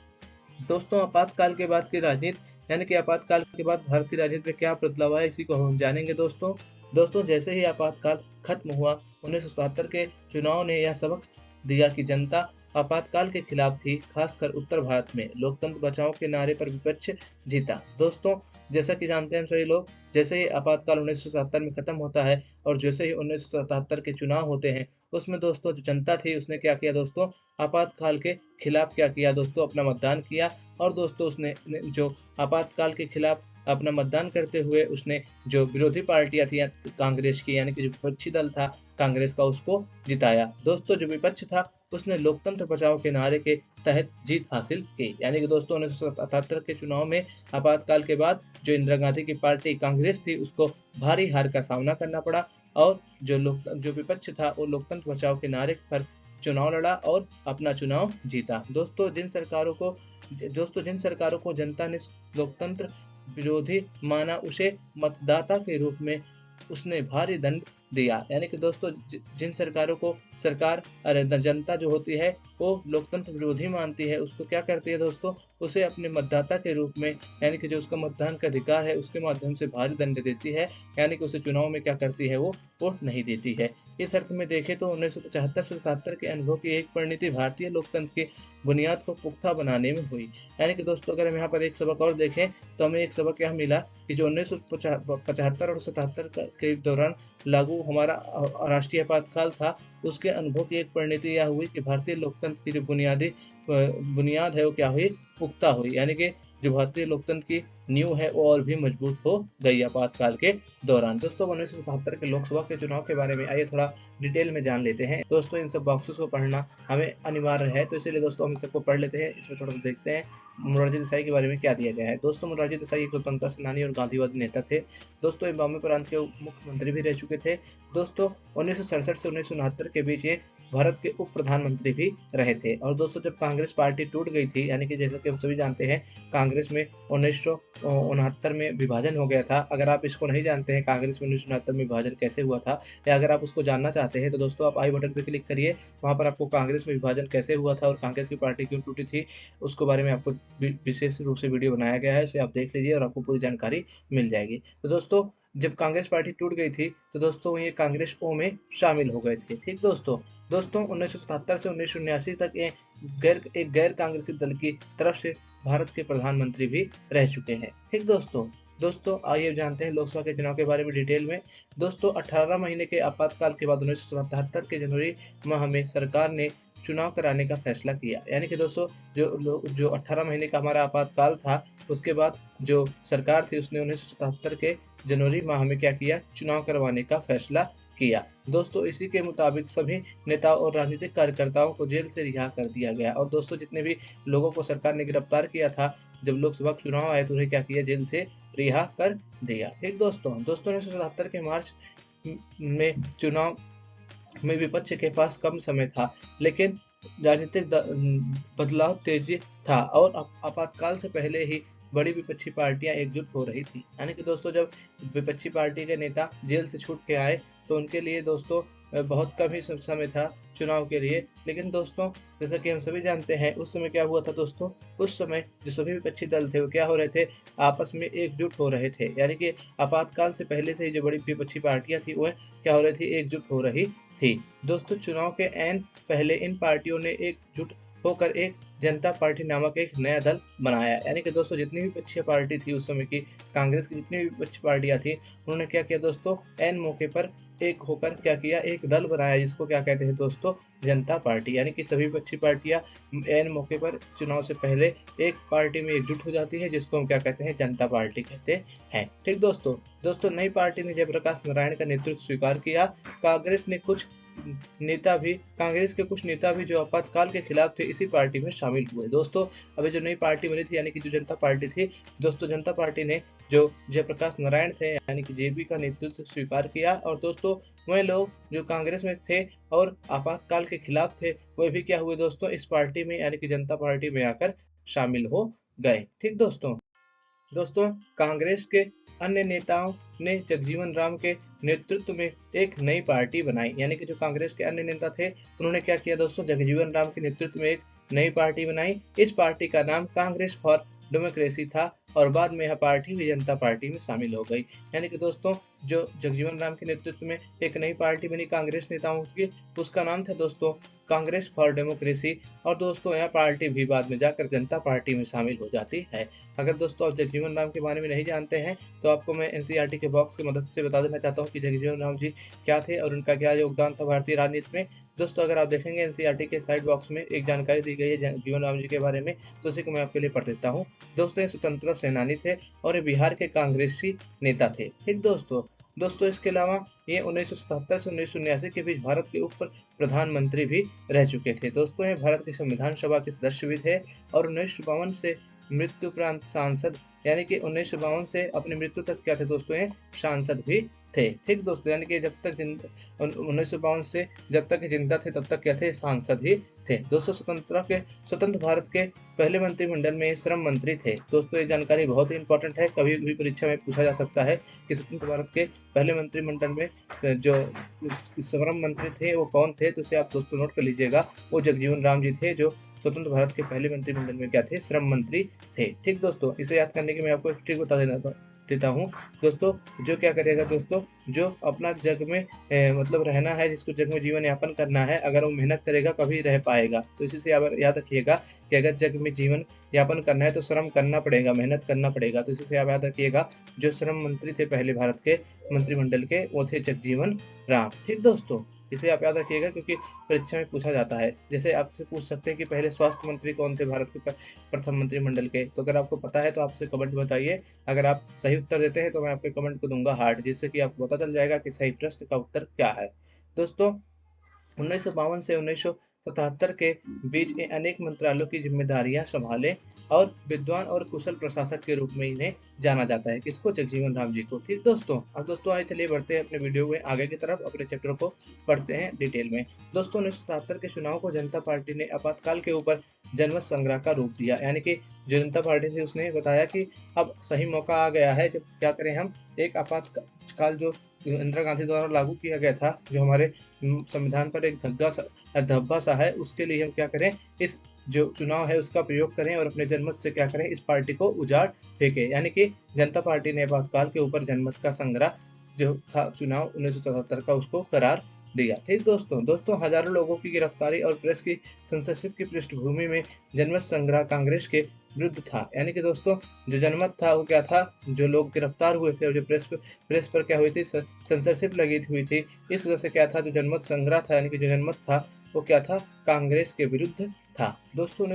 दोस्तों आपातकाल के बाद की राजनीति, यानी कि आपातकाल के बाद भारत की राजनीति में क्या बदलाव आया, इसी को हम जानेंगे दोस्तों जैसे ही आपातकाल खत्म हुआ, 1977 के चुनाव ने यह सबक दिया कि जनता आपातकाल के खिलाफ थी, खासकर उत्तर भारत में लोकतंत्र बचाओ के नारे पर विपक्ष जीता। दोस्तों जैसा कि जानते हैं हम सभी लोग, जैसे ही आपातकाल 1977 में खत्म होता है और जैसे ही 1977 के चुनाव होते हैं, उसमें दोस्तों जो जनता थी उसने क्या किया दोस्तों, आपातकाल के खिलाफ क्या किया दोस्तों, अपना मतदान किया। और दोस्तों उसने जो आपातकाल के खिलाफ अपना मतदान करते हुए उसने जो विरोधी पार्टियां थी कांग्रेस की, यानी कि जो विपक्षी दल था कांग्रेस का, उसको जिताया। दोस्तों जो विपक्ष था उसने लोकतंत्र बचाओ के नारे के तहत जीत हासिल की। यानी कि दोस्तों 1977 के चुनाव में आपातकाल के बाद जो इंदिरा गांधी की पार्टी कांग्रेस थी उसको भारी हार का सामना करना पड़ा और जो विपक्ष था वो लोकतंत्र बचाओ के नारे पर चुनाव लड़ा और अपना चुनाव जीता। दोस्तों जिन सरकारों को जनता ने लोकतंत्र विरोधी माना, उसे मतदाता के रूप में उसने भारी दंड दिया। यानी कि दोस्तों जिन सरकारों को जनता जो होती है वो लोकतंत्र विरोधी मानती है, उसको क्या करती है दोस्तों, उसे अपने मतदाता के रूप में, यानी कि जो उसका मतदान का अधिकार है उसके माध्यम से भारी दंड देती है। यानी कि उसे चुनाव में क्या करती है, वो वोट नहीं देती है। इस अर्थ में देखें तो 1975 से 77 के अनुभव की एक परिणति भारतीय लोकतंत्र की बुनियाद को पुख्ता बनाने में हुई। यानी कि दोस्तों अगर हम यहाँ पर एक सबक और देखें तो हमें एक सबक यह मिला कि जो 1975 और 77 के दौरान लागू हमारा राष्ट्रीय आपातकाल था, उसके अनुभव की एक परिणति यह हुई कि भारतीय लोकतंत्र की जो बुनियाद है वो क्या हुई, पुख्ता हुई। यानी कि जो भारतीय लोकतंत्र की नींव है वो और भी मजबूत हो गई आपातकाल के दौरान। दोस्तों 1977 के लोकसभा के चुनाव के बारे में आइए थोड़ा डिटेल में जान लेते हैं। दोस्तों इन सब बॉक्सेस को पढ़ना हमें अनिवार्य है, तो इसीलिए दोस्तों हम सबको पढ़ लेते हैं। इसमें थोड़ा सा देखते हैं मोरारजी देसाई के बारे में क्या दिया गया है। दोस्तों मोरारजी देसाई एक स्वतंत्रता सेनानी और गांधीवादी नेता थे। दोस्तों बॉम्बे प्रांत के मुख्यमंत्री भी रह चुके थे। दोस्तों 1967 से 1969 के बीच ये भारत के उप प्रधानमंत्री भी रहे थे। और दोस्तों जब कांग्रेस पार्टी टूट गई थी, यानी कि जैसा कि हम सभी जानते हैं कांग्रेस में 1969 में विभाजन हो गया था। अगर आप इसको नहीं जानते हैं कांग्रेस में 1969 में विभाजन कैसे हुआ था, या अगर आप उसको जानना चाहते हैं तो दोस्तों आप आई बटन पर क्लिक करिए, वहाँ पर आपको कांग्रेस में विभाजन कैसे हुआ था और कांग्रेस की पार्टी क्यों टूटी थी उसके बारे में आपको विशेष रूप से वीडियो बनाया गया है, इसे आप देख लीजिए और आपको पूरी जानकारी मिल जाएगी। तो दोस्तों जब कांग्रेस पार्टी टूट गई थी तो दोस्तों ये कांग्रेस ओ में शामिल हो गए थे। ठीक दोस्तों 1977 से 1979 तक एक गैर कांग्रेसी दल की तरफ से भारत के प्रधानमंत्री भी रह चुके हैं। ठीक दोस्तों आइए जानते हैं लोकसभा के चुनाव के बारे में डिटेल में। दोस्तों 18 महीने के आपातकाल के बाद 1977 के जनवरी माह में सरकार ने चुनाव कराने का फैसला किया। यानी कि दोस्तों जो 18 महीने का हमारा आपातकाल था, उसके बाद जो सरकार थी उसने 1977 के जनवरी माह में क्या किया, चुनाव करवाने का फैसला किया। दोस्तों इसी के मुताबिक सभी नेताओं और राजनीतिक कार्यकर्ताओं को जेल से रिहा कर दिया गया। और दोस्तों जितने भी लोगों को सरकार ने गिरफ्तार किया था जब लोकसभा चुनाव आए तो उन्हें क्या किया, जेल से रिहा कर दिया। ठीक दोस्तों 1977 के मार्च में चुनाव में विपक्ष के पास कम समय था, लेकिन राजनीतिक बदलाव तेजी था और आपातकाल से पहले ही बड़ी विपक्षी पार्टियां एकजुट हो रही थी। यानी कि दोस्तों जब विपक्षी पार्टी के नेता जेल से छूट के आए तो उनके लिए दोस्तों बहुत कम ही समय था चुनाव के लिए। लेकिन दोस्तों जैसा कि हम सभी जानते हैं उस समय क्या हुआ था दोस्तों, उस समय जो सभी विपक्षी दल थे वो क्या हो रहे थे, आपस में एकजुट हो रहे थे। यानी कि आपातकाल से पहले से ही जो बड़ी विपक्षी पार्टियां थी वह क्या हो रही थी, एकजुट हो रही थी। दोस्तों चुनाव के ऐन पहले इन पार्टियों ने एकजुट होकर एक जनता पार्टी नामक एक नया दल बनाया। यानी कि दोस्तों जितनी भी विपक्षी पार्टी थी उस समय की, कांग्रेस की जितनी भी विपक्षी पार्टियां थी, उन्होंने क्या किया दोस्तों, ऐन मौके पर एक होकर क्या किया, एक दल बनाया जिसको क्या कहते हैं दोस्तों, जनता पार्टी। यानी कि सभी विपक्षी पार्टियां ऐन मौके पर चुनाव से पहले एक पार्टी में एकजुट हो जाती है जिसको हम क्या कहते हैं, जनता पार्टी कहते हैं। ठीक दोस्तों नई पार्टी ने जयप्रकाश नारायण का नेतृत्व स्वीकार किया। कांग्रेस के कुछ नेता भी जो आपातकाल के खिलाफ थे इसी पार्टी में शामिल हुए। दोस्तों अभी जो नई पार्टी बनी थी यानी कि जो जनता पार्टी थी, दोस्तों जनता पार्टी ने जो जयप्रकाश नारायण थे यानी कि जेपी का नेतृत्व स्वीकार किया। और दोस्तों वह लोग जो कांग्रेस में थे और आपातकाल के खिलाफ थे वह भी क्या हुए दोस्तों, इस पार्टी में यानी कि जनता पार्टी में आकर शामिल हो गए। ठीक दोस्तों कांग्रेस के अन्य नेताओं ने जगजीवन राम के नेतृत्व में एक नई पार्टी बनाई। यानी कि जो कांग्रेस के अन्य नेता थे उन्होंने क्या किया दोस्तों, जगजीवन राम के नेतृत्व में एक नई पार्टी बनाई। इस पार्टी का नाम कांग्रेस फॉर डेमोक्रेसी था और बाद में यह पार्टी भी जनता पार्टी में शामिल हो गई। यानी कि दोस्तों जो जगजीवन राम के नेतृत्व में एक नई पार्टी बनी कांग्रेस नेताओं की, उसका नाम था दोस्तों कांग्रेस फॉर डेमोक्रेसी। और दोस्तों यह पार्टी भी बाद में जाकर जनता पार्टी में शामिल हो जाती है। अगर दोस्तों आप जगजीवन राम के बारे में नहीं जानते हैं तो आपको मैं एनसीईआरटी के बॉक्स की मदद से बता देना चाहता हूँ कि जगजीवन राम जी क्या थे और उनका क्या योगदान था भारतीय राजनीति में। दोस्तों अगर आप देखेंगे एनसीईआरटी के साइड बॉक्स में एक जानकारी दी गई है जगजीवन राम जी के बारे में, तो उसी को मैं आपके लिए पढ़ देता हूँ। दोस्तों ये स्वतंत्रता सेनानी थे और ये बिहार के कांग्रेसी नेता थे। ठीक दोस्तों इसके अलावा ये 1977 से 1979 के बीच भारत के उप प्रधानमंत्री भी रह चुके थे। दोस्तों ये भारत की संविधान सभा के सदस्य भी थे और 1952 से मृत्यु उपरांत सांसद, यानी कि 1952 से अपनी मृत्यु तक क्या थे दोस्तों, ये सांसद भी थे। ठीक दोस्तों यानी कि 1952 से जब तक जिंदा थे तब तक क्या थे, सांसद ही थे। दोस्तों स्वतंत्र भारत के पहले मंत्रिमंडल में श्रम मंत्री थे। दोस्तों ये जानकारी बहुत ही इंपॉर्टेंट है, कभी भी परीक्षा में पूछा जा सकता है कि स्वतंत्र भारत के पहले मंत्रिमंडल में जो श्रम मंत्री थे वो कौन थे, तो इसे आप दोस्तों नोट कर लीजिएगा। वो जगजीवन राम जी थे जो स्वतंत्र भारत के पहले मंत्रिमंडल में क्या थे, श्रम मंत्री थे। ठीक दोस्तों इसे याद करने की मैं आपको एक ट्रिक बता देता हूँ। दोस्तों जो क्या करेगा दोस्तों, जो अपना जग में मतलब रहना है, जिसको जग में जीवन यापन करना है, अगर वो मेहनत करेगा कभी रह पाएगा। तो इसी से याद रखिएगा कि अगर जग में जीवन यापन करना है तो श्रम करना पड़ेगा, मेहनत करना पड़ेगा। तो इसी से आप याद रखिएगा जो श्रम मंत्री थे पहले भारत के मंत्रिमंडल के, वो थे जगजीवन राम। ठीक दोस्तों इसे आप याद रखिएगा क्योंकि परीक्षा में पूछा जाता है। जैसे आपसे पूछ सकते हैं कि पहले स्वास्थ्य मंत्री कौन थे भारत के प्रथम मंत्रिमंडल के, तो अगर आपको पता है तो आपसे कमेंट बताइए। अगर आप सही उत्तर देते हैं तो मैं आपके कमेंट को दूंगा हार्ट, जिससे कि आपको पता चल जाएगा कि सही प्रश्न का उत्तर क्या है। दोस्तों 1952 से 1977 के बीच अनेक मंत्रालयों की जिम्मेदारियां संभाले और विद्वान और कुशल प्रशासक के रूप में इन्हें जाना जाता है। किसको, जगजीवन राम जी को। ठीक दोस्तों अब दोस्तों आइए चलिए बढ़ते हैं अपने वीडियो में आगे की तरफ, अपने चैप्टर को पढ़ते हैं डिटेल में। दोस्तों 1977 के चुनाव को जनता पार्टी ने आपातकाल के ऊपर जनमत संग्रह का रूप दिया। यानी कि जो जनता पार्टी थी उसने बताया कि अब सही मौका आ गया है, जब क्या करें हम, एक आपातकाल जो इंदिरा गांधी द्वारा लागू किया गया था, जो हमारे संविधान पर एक धब्बा सा है, उसके लिए हम क्या करें, इस जो चुनाव है उसका प्रयोग करें और अपने जनमत से क्या करें, इस पार्टी को उजाड़ फेंके। यानी कि जनता पार्टी ने आपातकाल के ऊपर जनमत का संग्रह जो था चुनाव 1977 का, उसको करार दिया। ठीक दोस्तों हजारों लोगों की गिरफ्तारी और प्रेस की सेंसरशिप की पृष्ठभूमि में जनमत संग्रह कांग्रेस के विरुद्ध था। यानी कि दोस्तों जो जनमत था वो क्या था, जो लोग गिरफ्तार हुए थे और जो प्रेस पर क्या हुई थी, सेंसरशिप लगी हुई थी, इस वजह से क्या था, जो जनमत संग्रह था यानी कि जो जनमत था वो क्या था, कांग्रेस के विरुद्ध था। दोस्तों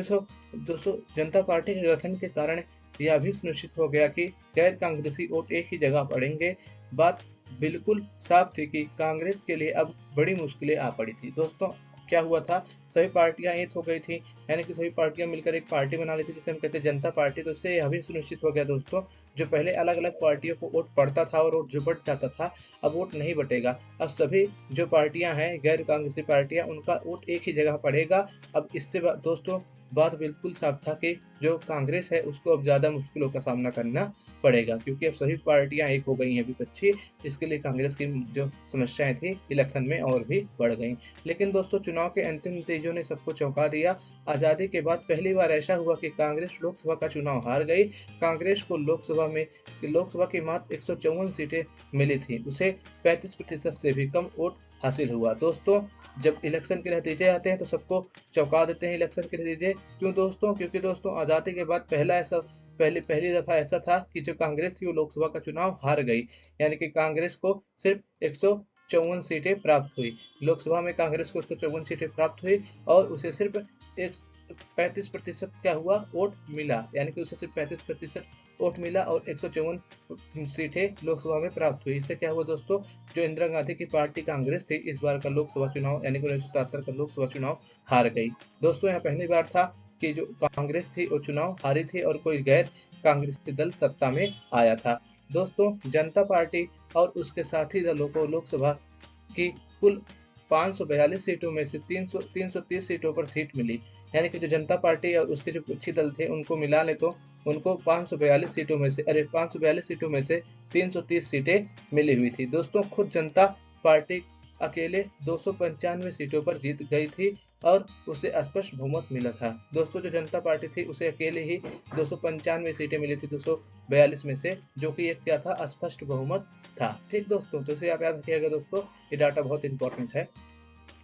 जनता पार्टी के गठन के कारण यह भी सुनिश्चित हो गया कि गैर कांग्रेसी वोट एक ही जगह पड़ेंगे। बात बिल्कुल साफ थी कि कांग्रेस के लिए अब बड़ी मुश्किलें आ पड़ी थी। दोस्तों क्या हुआ था, सभी पार्टियां एक हो गई थी, यानी कि सभी पार्टियां मिलकर एक पार्टी बना ली थी जिसे हम कहते हैं जनता पार्टी। तो इससे यह भी सुनिश्चित हो गया दोस्तों, जो पहले अलग अलग पार्टियों को वोट पड़ता था और वोट जो बट जाता था, अब वोट नहीं बटेगा। अब सभी जो पार्टियां हैं गैर कांग्रेसी पार्टियां, उनका वोट एक ही जगह पड़ेगा। अब इससे दोस्तों बात बिल्कुल साफ था कि जो कांग्रेस है उसको अब ज्यादा मुश्किलों का सामना करना पड़ेगा, क्योंकि अब सभी पार्टियां एक हो गई हैं विपक्षी। इसके लिए कांग्रेस की जो समस्याएं थी इलेक्शन में और भी बढ़ गई। लेकिन दोस्तों चुनाव के अंतिम नतीजों ने सबको चौंका दिया। आजादी के बाद पहली बार ऐसा हुआ कि कांग्रेस लोकसभा का चुनाव हार गई। कांग्रेस को लोकसभा की मात्र 154 सीटें मिली थी, उसे 35% से भी कम वोट हासिल हुआ। दोस्तों जब इलेक्शन के नतीजे आते हैं तो सबको चौंका देते हैं इलेक्शन के नतीजे। क्यों दोस्तों? क्योंकि दोस्तों आजादी के बाद पहली दफा ऐसा था कि जो कांग्रेस थी वो लोकसभा का चुनाव हार गई, यानी कि कांग्रेस को सिर्फ 154 सीटें प्राप्त हुई। लोकसभा में कांग्रेस को 154 सीटें प्राप्त हुई और उसे सिर्फ एक 35% क्या हुआ वोट मिला, यानी कि उसे सिर्फ 35% वोट मिला और 154 सीटें लोकसभा में प्राप्त हुई। इससे क्या हुआ दोस्तों, जो इंदिरा गांधी की पार्टी कांग्रेस थी इस बार का लोकसभा चुनाव यानी कि 1977 का लोकसभा चुनाव हार गई। दोस्तों यहाँ पहली बार था कि जो कांग्रेस थी वो चुनाव हारी थी और कोई गैर कांग्रेसी दल सत्ता में आया था। दोस्तों जनता पार्टी और उसके साथी दलों को लोकसभा की कुल 542 सीटों में से 330 सीटों पर सीट मिली, यानी कि जो जनता पार्टी और उसके जो विपक्षी दल थे उनको मिला ले तो उनको 542 सीटों में से 330 सीटें मिली हुई थी। दोस्तों खुद जनता पार्टी अकेले 295 सीटों पर जीत गई थी और उसे स्पष्ट बहुमत मिला था। दोस्तों जो जनता पार्टी थी उसे अकेले ही 295 सीटें मिली थी 242 में से, जो कि एक क्या था, स्पष्ट बहुमत था। ठीक दोस्तों, तो इसे आप याद रखिएगा दोस्तों, ये डाटा बहुत इंपॉर्टेंट है।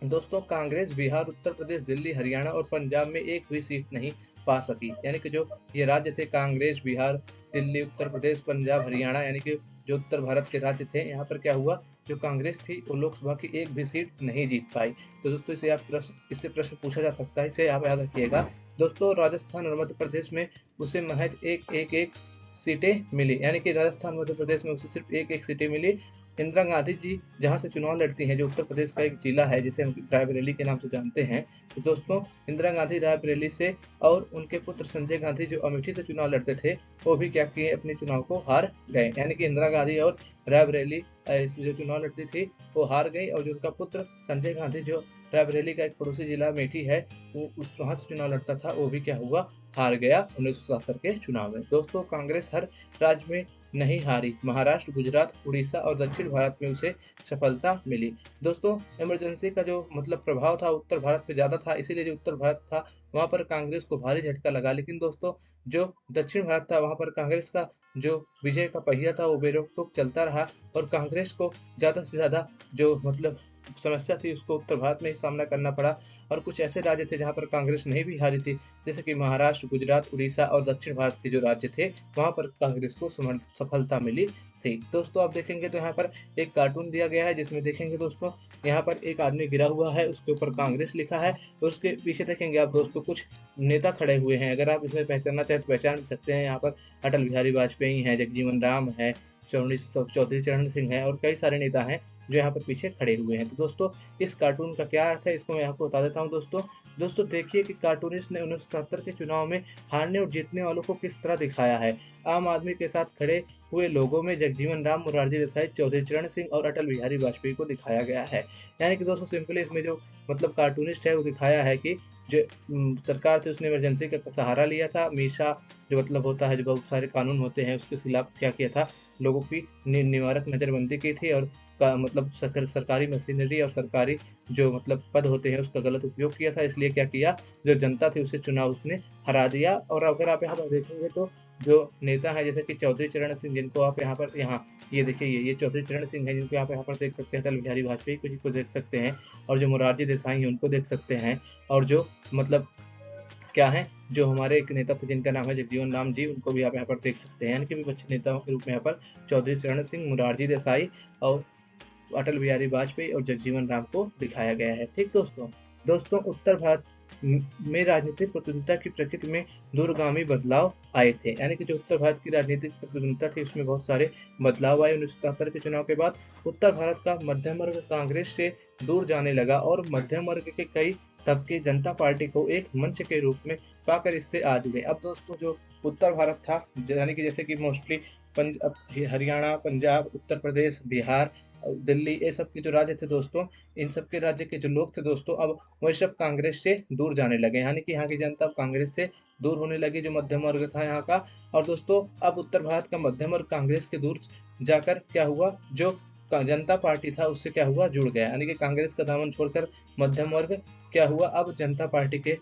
दोस्तों कांग्रेस बिहार, उत्तर प्रदेश, दिल्ली, हरियाणा और पंजाब में एक भी सीट नहीं पा सकी, यानी कि जो ये राज्य थे कांग्रेस, बिहार, दिल्ली, उत्तर प्रदेश, पंजाब, हरियाणा, यानी कि जो उत्तर भारत के राज्य थे, यहाँ पर क्या हुआ, जो कांग्रेस थी वो लोकसभा की एक भी सीट नहीं जीत पाई। तो दोस्तों इससे प्रश्न पूछा जा सकता है, इसे आप याद रखिएगा। दोस्तों राजस्थान और मध्य प्रदेश में उसे महज एक सीटें मिली, यानी कि राजस्थान मध्य प्रदेश में उसे सिर्फ एक सीटें मिली। इंदिरा गांधी जी जहां से चुनाव लड़ती हैं, जो उत्तर प्रदेश का एक जिला है जिसे हम रायबरेली के नाम से जानते हैं, तो दोस्तों इंदिरा गांधी रायबरेली से और उनके पुत्र संजय गांधी जो अमेठी से चुनाव लड़ते थे, वो भी क्या किए, अपने चुनाव को हार गए। यानी कि इंदिरा गांधी और रायबरेली जो चुनाव लड़ती थी वो हार गई, और जो उनका पुत्र संजय गांधी जो रायबरेली का एक पड़ोसी जिला अमेठी है वो वहां से चुनाव लड़ता था, वो भी क्या हुआ, हार गया 1977 के चुनाव में। दोस्तों कांग्रेस हर राज्य में नहीं हारी, महाराष्ट्र, गुजरात, उड़ीसा और दक्षिण भारत में उसे सफलता मिली। दोस्तों इमरजेंसी का जो मतलब प्रभाव था उत्तर भारत पे ज्यादा था, इसीलिए जो उत्तर भारत था वहां पर कांग्रेस को भारी झटका लगा। लेकिन दोस्तों जो दक्षिण भारत था वहां पर कांग्रेस का जो विजय का पहिया था वो बेरोक चलता रहा, और कांग्रेस को ज्यादा से ज्यादा जो मतलब समस्या थी उसको उत्तर भारत में ही सामना करना पड़ा। और कुछ ऐसे राज्य थे जहां पर कांग्रेस नहीं भी हारी थी, जैसे कि महाराष्ट्र, गुजरात, उड़ीसा और दक्षिण भारत के जो राज्य थे वहां पर कांग्रेस को सफलता मिली थी। दोस्तों आप देखेंगे तो यहाँ पर एक कार्टून दिया गया है, जिसमें देखेंगे दोस्तों यहाँ पर एक आदमी गिरा हुआ है, उसके ऊपर कांग्रेस लिखा है, और उसके पीछे देखेंगे आप दोस्तों कुछ नेता खड़े हुए हैं। अगर आप इसमें पहचानना चाहें तो पहचान भी सकते हैं। यहाँ पर अटल बिहारी वाजपेयी है, जगजीवन राम है, चौधरी चरण सिंह है और कई सारे नेता हैं जो यहाँ पर पीछे खड़े हुए हैं। तो दोस्तों इस कार्टून का क्या अर्थ है इसको मैं आपको बता देता हूँ। दोस्तों देखिए कि कार्टूनिस्ट ने 1977 के चुनाव में हारने और जीतने वालों को किस तरह दिखाया है। आम आदमी के साथ खड़े हुए लोगों में जगजीवन राम, मोरारजी देसाई, चौधरी चरण सिंह और अटल बिहारी वाजपेयी को दिखाया गया है। यानी कि दोस्तों सिंपली इसमें जो मतलब कार्टूनिस्ट है वो दिखाया है कि जो सरकार थी उसने इमरजेंसी का सहारा लिया था। मीशा जो मतलब होता है, जो बहुत सारे कानून होते हैं उसके खिलाफ क्या किया था, लोगों की निवारक नजरबंदी की थी, और का मतलब सरकारी मशीनरी और सरकारी जो मतलब पद होते हैं उसका गलत उपयोग किया था। इसलिए क्या किया, जो जनता थी उसे चुनाव उसने हरा दिया। और अगर आप यहाँ पर देखेंगे तो जो नेता है जैसे कि चौधरी चरण सिंह, जिनको आप यहाँ पर ये देखिए, ये चौधरी चरण सिंह है जिनको आप यहाँ पर देख सकते हैं, अटल बिहारी वाजपेयी को देख सकते हैं, और जो मोरारजी देसाई है उनको देख सकते हैं, और जो मतलब क्या है, जो हमारे एक नेता थे जिनका नाम है जगजीवन राम जी, उनको भी आप यहाँ पर देख सकते हैं। यानी कि विपक्षी नेताओं के रूप में यहाँ पर चौधरी चरण सिंह, मोरारजी देसाई और अटल बिहारी वाजपेयी और जगजीवन राम को दिखाया गया है। ठीक दोस्तों उत्तर भारत में राजनीतिक प्रतिद्वंद्विता की प्रकृति में दूरगामी बदलाव आए थे। यानी कि जो उत्तर भारत की राजनीतिक प्रतिद्वंद्विता थी उसमें बहुत सारे बदलाव आए। 1977 के चुनाव के बाद उत्तर भारत का मध्यम वर्ग कांग्रेस से दूर जाने लगा और मध्यम वर्ग के कई तबके जनता पार्टी को एक मंच के रूप में पाकर इससे आ जुड़े। अब दोस्तों जो उत्तर भारत था, यानी कि जैसे कि मोस्टली हरियाणा, पंजाब, उत्तर प्रदेश, बिहार, दिल्ली, ये सब के जो राज्य थे दोस्तों, इन सब के राज्य के जो लोग थे दोस्तों, अब वह सब कांग्रेस से दूर जाने लगे। यानी कि यहाँ की जनता अब कांग्रेस से दूर होने लगी, जो मध्यम वर्ग था यहाँ का। और दोस्तों अब उत्तर भारत का मध्यम वर्ग कांग्रेस के दूर जाकर क्या हुआ, जो जनता पार्टी था उससे क्या हुआ, जुड़ गया। यानी कि कांग्रेस का दामन छोड़कर मध्यम वर्ग क्या हुआ, अब जनता पार्टी के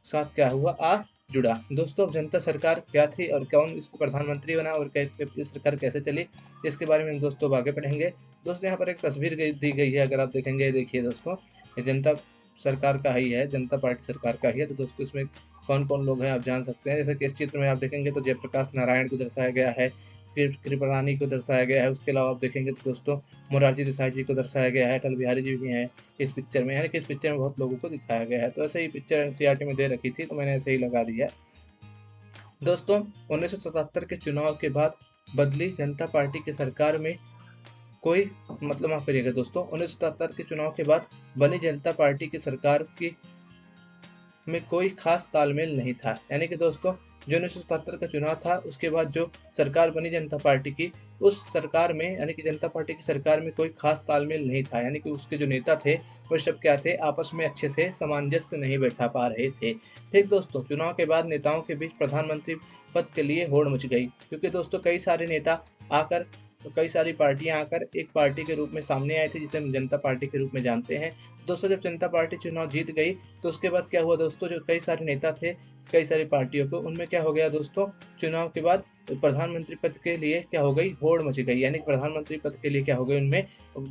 साथ क्या हुआ, आ जुड़ा। दोस्तों अब जनता सरकार क्या थी और कौन इसको प्रधानमंत्री बना और इस सरकार कैसे चली, इसके बारे में हम दोस्तों आगे पढ़ेंगे। दोस्तों यहाँ पर एक तस्वीर दी गई है, अगर आप देखेंगे, देखिए दोस्तों, ये जनता सरकार का ही है, जनता पार्टी सरकार का ही है। तो दोस्तों इसमें कौन कौन लोग हैं आप जान सकते हैं। जैसे कि इस चित्र में आप देखेंगे तो जयप्रकाश नारायण को दर्शाया गया है, कृपलानी को दर्शाया गया है। उसके अलावा आप देखेंगे तो दोस्तों मोरारजी देसाई जी को दर्शाया गया है, अटल बिहारी जी भी हैं इस पिक्चर में। यानी कि इस पिक्चर में बहुत लोगों को दिखाया गया है। तो ऐसे ही पिक्चर एनसीईआरटी में दे रखी थी तो मैंने ऐसे ही लगा दिया। दोस्तों 1977 के चुनाव के बाद बदली जनता पार्टी की सरकार में कोई मतलब माफ करिएगा दोस्तों, 1977 के चुनाव के बाद बनी जनता पार्टी की सरकार की में कोई खास तालमेल नहीं था। यानी कि दोस्तों जो 1977 का चुनाव था उसके बाद जो सरकार बनी जनता पार्टी की, उस सरकार में यानी कि जनता पार्टी की सरकार में कोई खास तालमेल नहीं था। यानी कि उसके जो नेता थे वो सब क्या थे, आपस में अच्छे से सामंजस्य नहीं बैठा पा रहे थे। ठीक दोस्तों, चुनाव के बाद नेताओं के बीच प्रधानमंत्री पद के लिए होड़ मच गई, क्योंकि दोस्तों कई सारे नेता आकर, तो कई सारी पार्टियां आकर एक पार्टी के रूप में सामने आई थी, जिसे हम जनता पार्टी के रूप में जानते हैं। दोस्तों जब जनता पार्टी चुनाव जीत गई तो उसके बाद क्या हुआ दोस्तों, जो कई सारे नेता थे कई सारी पार्टियों को, उनमें क्या हो गया दोस्तों, चुनाव के बाद प्रधानमंत्री पद के लिए क्या हो गई, होड़ मच गई। यानी कि प्रधानमंत्री पद के लिए क्या हो गई उनमें,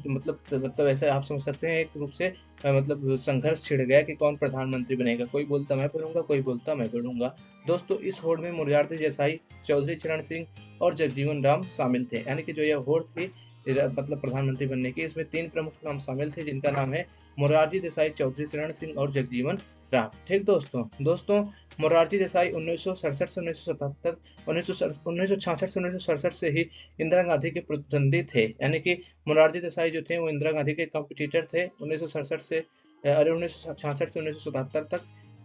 मतलब ऐसा आप समझ सकते हैं, एक रूप से मतलब संघर्ष छिड़ गया कि कौन प्रधानमंत्री बनेगा। कोई बोलता मैं बनूंगा, कोई बोलता मैं बनूंगा। दोस्तों इस होड़ में मोरारजी देसाई, चौधरी चरण सिंह और जगजीवन राम शामिल थे। यानी कि जो यह होड़ थी मतलब प्रधानमंत्री बनने की, इसमें 3 प्रमुख नाम शामिल थे, जिनका नाम है मोरारजी देसाई, चौधरी चरण सिंह और जगजीवन राम। ठीक दोस्तों मोरारजी देसाई 1967 से 1977, 1966 से 1967 से ही इंदिरा गांधी के प्रतिद्वंदी थे। यानी कि मोरारजी देसाई जो थे वो इंदिरा गांधी के कॉम्पिटिटर थे 1967 से 1977 तक।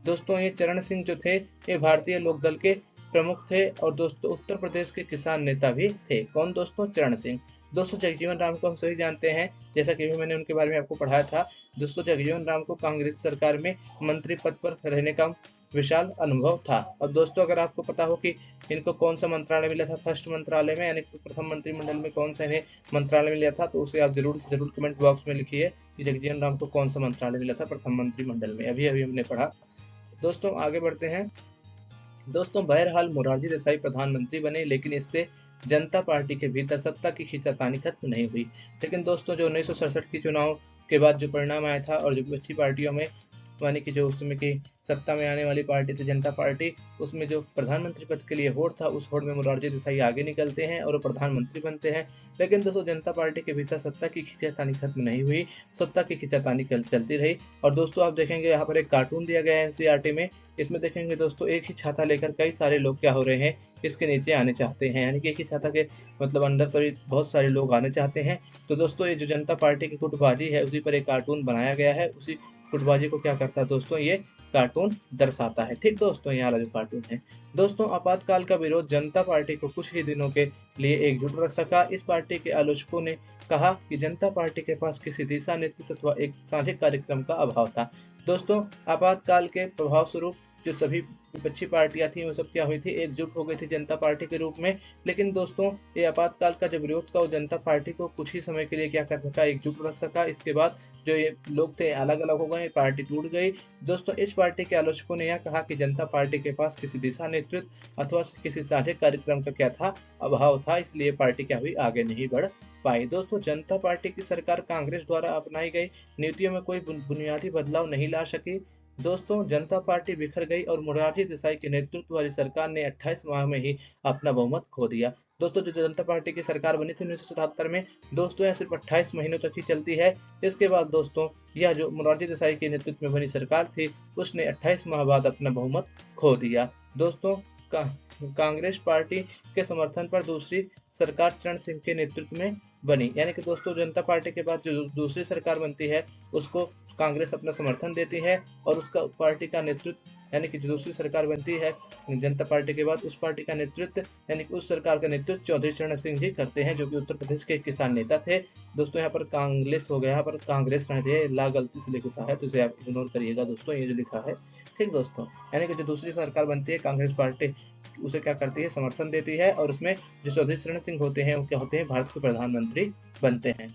दोस्तों ये चरण सिंह जो थे ये भारतीय लोकदल के प्रमुख थे और दोस्तों उत्तर प्रदेश के किसान नेता भी थे। कौन दोस्तों, चरण सिंह। दोस्तों जगजीवन राम को हम सभी जानते हैं, जैसा कि मैंने उनके बारे में आपको पढ़ाया था। दोस्तों जगजीवन राम को कांग्रेस सरकार में मंत्री पद पर रहने का विशाल अनुभव था। और दोस्तों अगर आपको पता हो कि इनको कौन सा मंत्रालय मिला था फर्स्ट मंत्रालय में, यानी प्रथम मंत्रिमंडल में कौन सा इन्हें मंत्रालय मिला था, तो उसे आप जरूर से जरूर कमेंट बॉक्स में लिखिए कि जगजीवन राम को कौन सा मंत्रालय मिला था प्रथम मंत्रिमंडल में। अभी अभी हमने पढ़ा। दोस्तों आगे बढ़ते हैं। दोस्तों बहरहाल मोरारजी देसाई प्रधानमंत्री बने, लेकिन इससे जनता पार्टी के भीतर सत्ता की खींचातानी खत्म नहीं हुई। लेकिन दोस्तों जो 1967 के चुनाव के बाद जो परिणाम आया था और जो अच्छी पार्टियों में, यानी कि जो उस समय की सत्ता में आने वाली पार्टी थी जनता पार्टी, उसमें जो प्रधानमंत्री पद के लिए होड़ था, उस होड़ में मोरारजी देसाई आगे निकलते हैं और प्रधानमंत्री बनते हैं। लेकिन दोस्तों जनता पार्टी के भीतर सत्ता की खींचातानी खत्म नहीं हुई, सत्ता की खींचातानी चलती रही। और दोस्तों आप देखेंगे यहाँ पर एक कार्टून दिया गया है एनसीईआरटी में, इसमें देखेंगे दोस्तों एक ही छाता लेकर कई सारे लोग क्या हो रहे हैं, इसके नीचे आने चाहते हैं। यानी कि एक ही छाता के मतलब अंदर सभी बहुत सारे लोग आने चाहते हैं। तो दोस्तों ये जो जनता पार्टी की गुटबाजी है उसी पर एक कार्टून बनाया गया है, उसी गुटबाजी को क्या करता है दोस्तों, ये कार्टून दर्शाता है। ठीक दोस्तों, ये वाला जो कार्टून है। दोस्तों आपातकाल का विरोध जनता पार्टी को कुछ ही दिनों के लिए एकजुट रख सका। इस पार्टी के आलोचकों ने कहा कि जनता पार्टी के पास किसी दिशा नेतृत्व अथवा एक साझे कार्यक्रम का अभाव था। दोस्तों आपातकाल के प्रभाव स्वरूप जो सभी विपक्षी पार्टियां थी वो सब क्या हुई थी, एकजुट हो गई थी जनता पार्टी के रूप में। लेकिन दोस्तों ये आपातकाल का जो विरोध का वो जनता पार्टी को कुछ ही समय के लिए क्या कर सका, एकजुट रख सका। इसके बाद जो ये लोग थे अलग अलग हो गए, पार्टी टूट गई। दोस्तों इस पार्टी के आलोचकों ने यह कहा कि जनता पार्टी के पास किसी दिशा नेतृत्व अथवा किसी साझे कार्यक्रम का क्या था, अभाव था, इसलिए पार्टी क्या हुई, आगे नहीं बढ़ पाई। दोस्तों जनता पार्टी की सरकार कांग्रेस द्वारा अपनाई गई नीतियों में कोई बुनियादी बदलाव नहीं ला सकी। दोस्तों जनता पार्टी बिखर गई और मोरारजी देसाई के नेतृत्व वाली सरकार ने 28 माह में ही अपना बहुमत खो दिया। दोस्तों जो जनता पार्टी की सरकार बनी थी 1977 में, दोस्तों यह सिर्फ 28 महीनों तक ही चलती है। इसके बाद दोस्तों यह जो मोरारजी देसाई के नेतृत्व में बनी सरकार थी, उसने 28 माह बाद अपना बहुमत खो दिया। दोस्तों का कांग्रेस पार्टी के समर्थन पर दूसरी सरकार चरण सिंह के नेतृत्व में बनी, यानी कि दोस्तों जनता पार्टी के बाद जो दूसरी सरकार बनती है उसको कांग्रेस अपना समर्थन देती है और उसका पार्टी का नेतृत्व, यानी कि जो दूसरी सरकार बनती है जनता पार्टी के बाद, उस पार्टी का नेतृत्व यानी कि उस सरकार का नेतृत्व चौधरी चरण सिंह जी करते हैं, जो कि उत्तर प्रदेश के किसान नेता थे। दोस्तों यहाँ पर कांग्रेस हो गया, यहाँ पर कांग्रेस रहना चाहिए, ला गलती से लिखा है तो इसे आप इग्नोर करिएगा दोस्तों, ये जो लिखा है। ठीक दोस्तों, यानी कि जो दूसरी सरकार बनती है कांग्रेस पार्टी उसे क्या करती है, समर्थन देती है, और उसमें जो चौधरी चरण सिंह होते हैं वो क्या होते हैं, भारत के प्रधानमंत्री बनते हैं।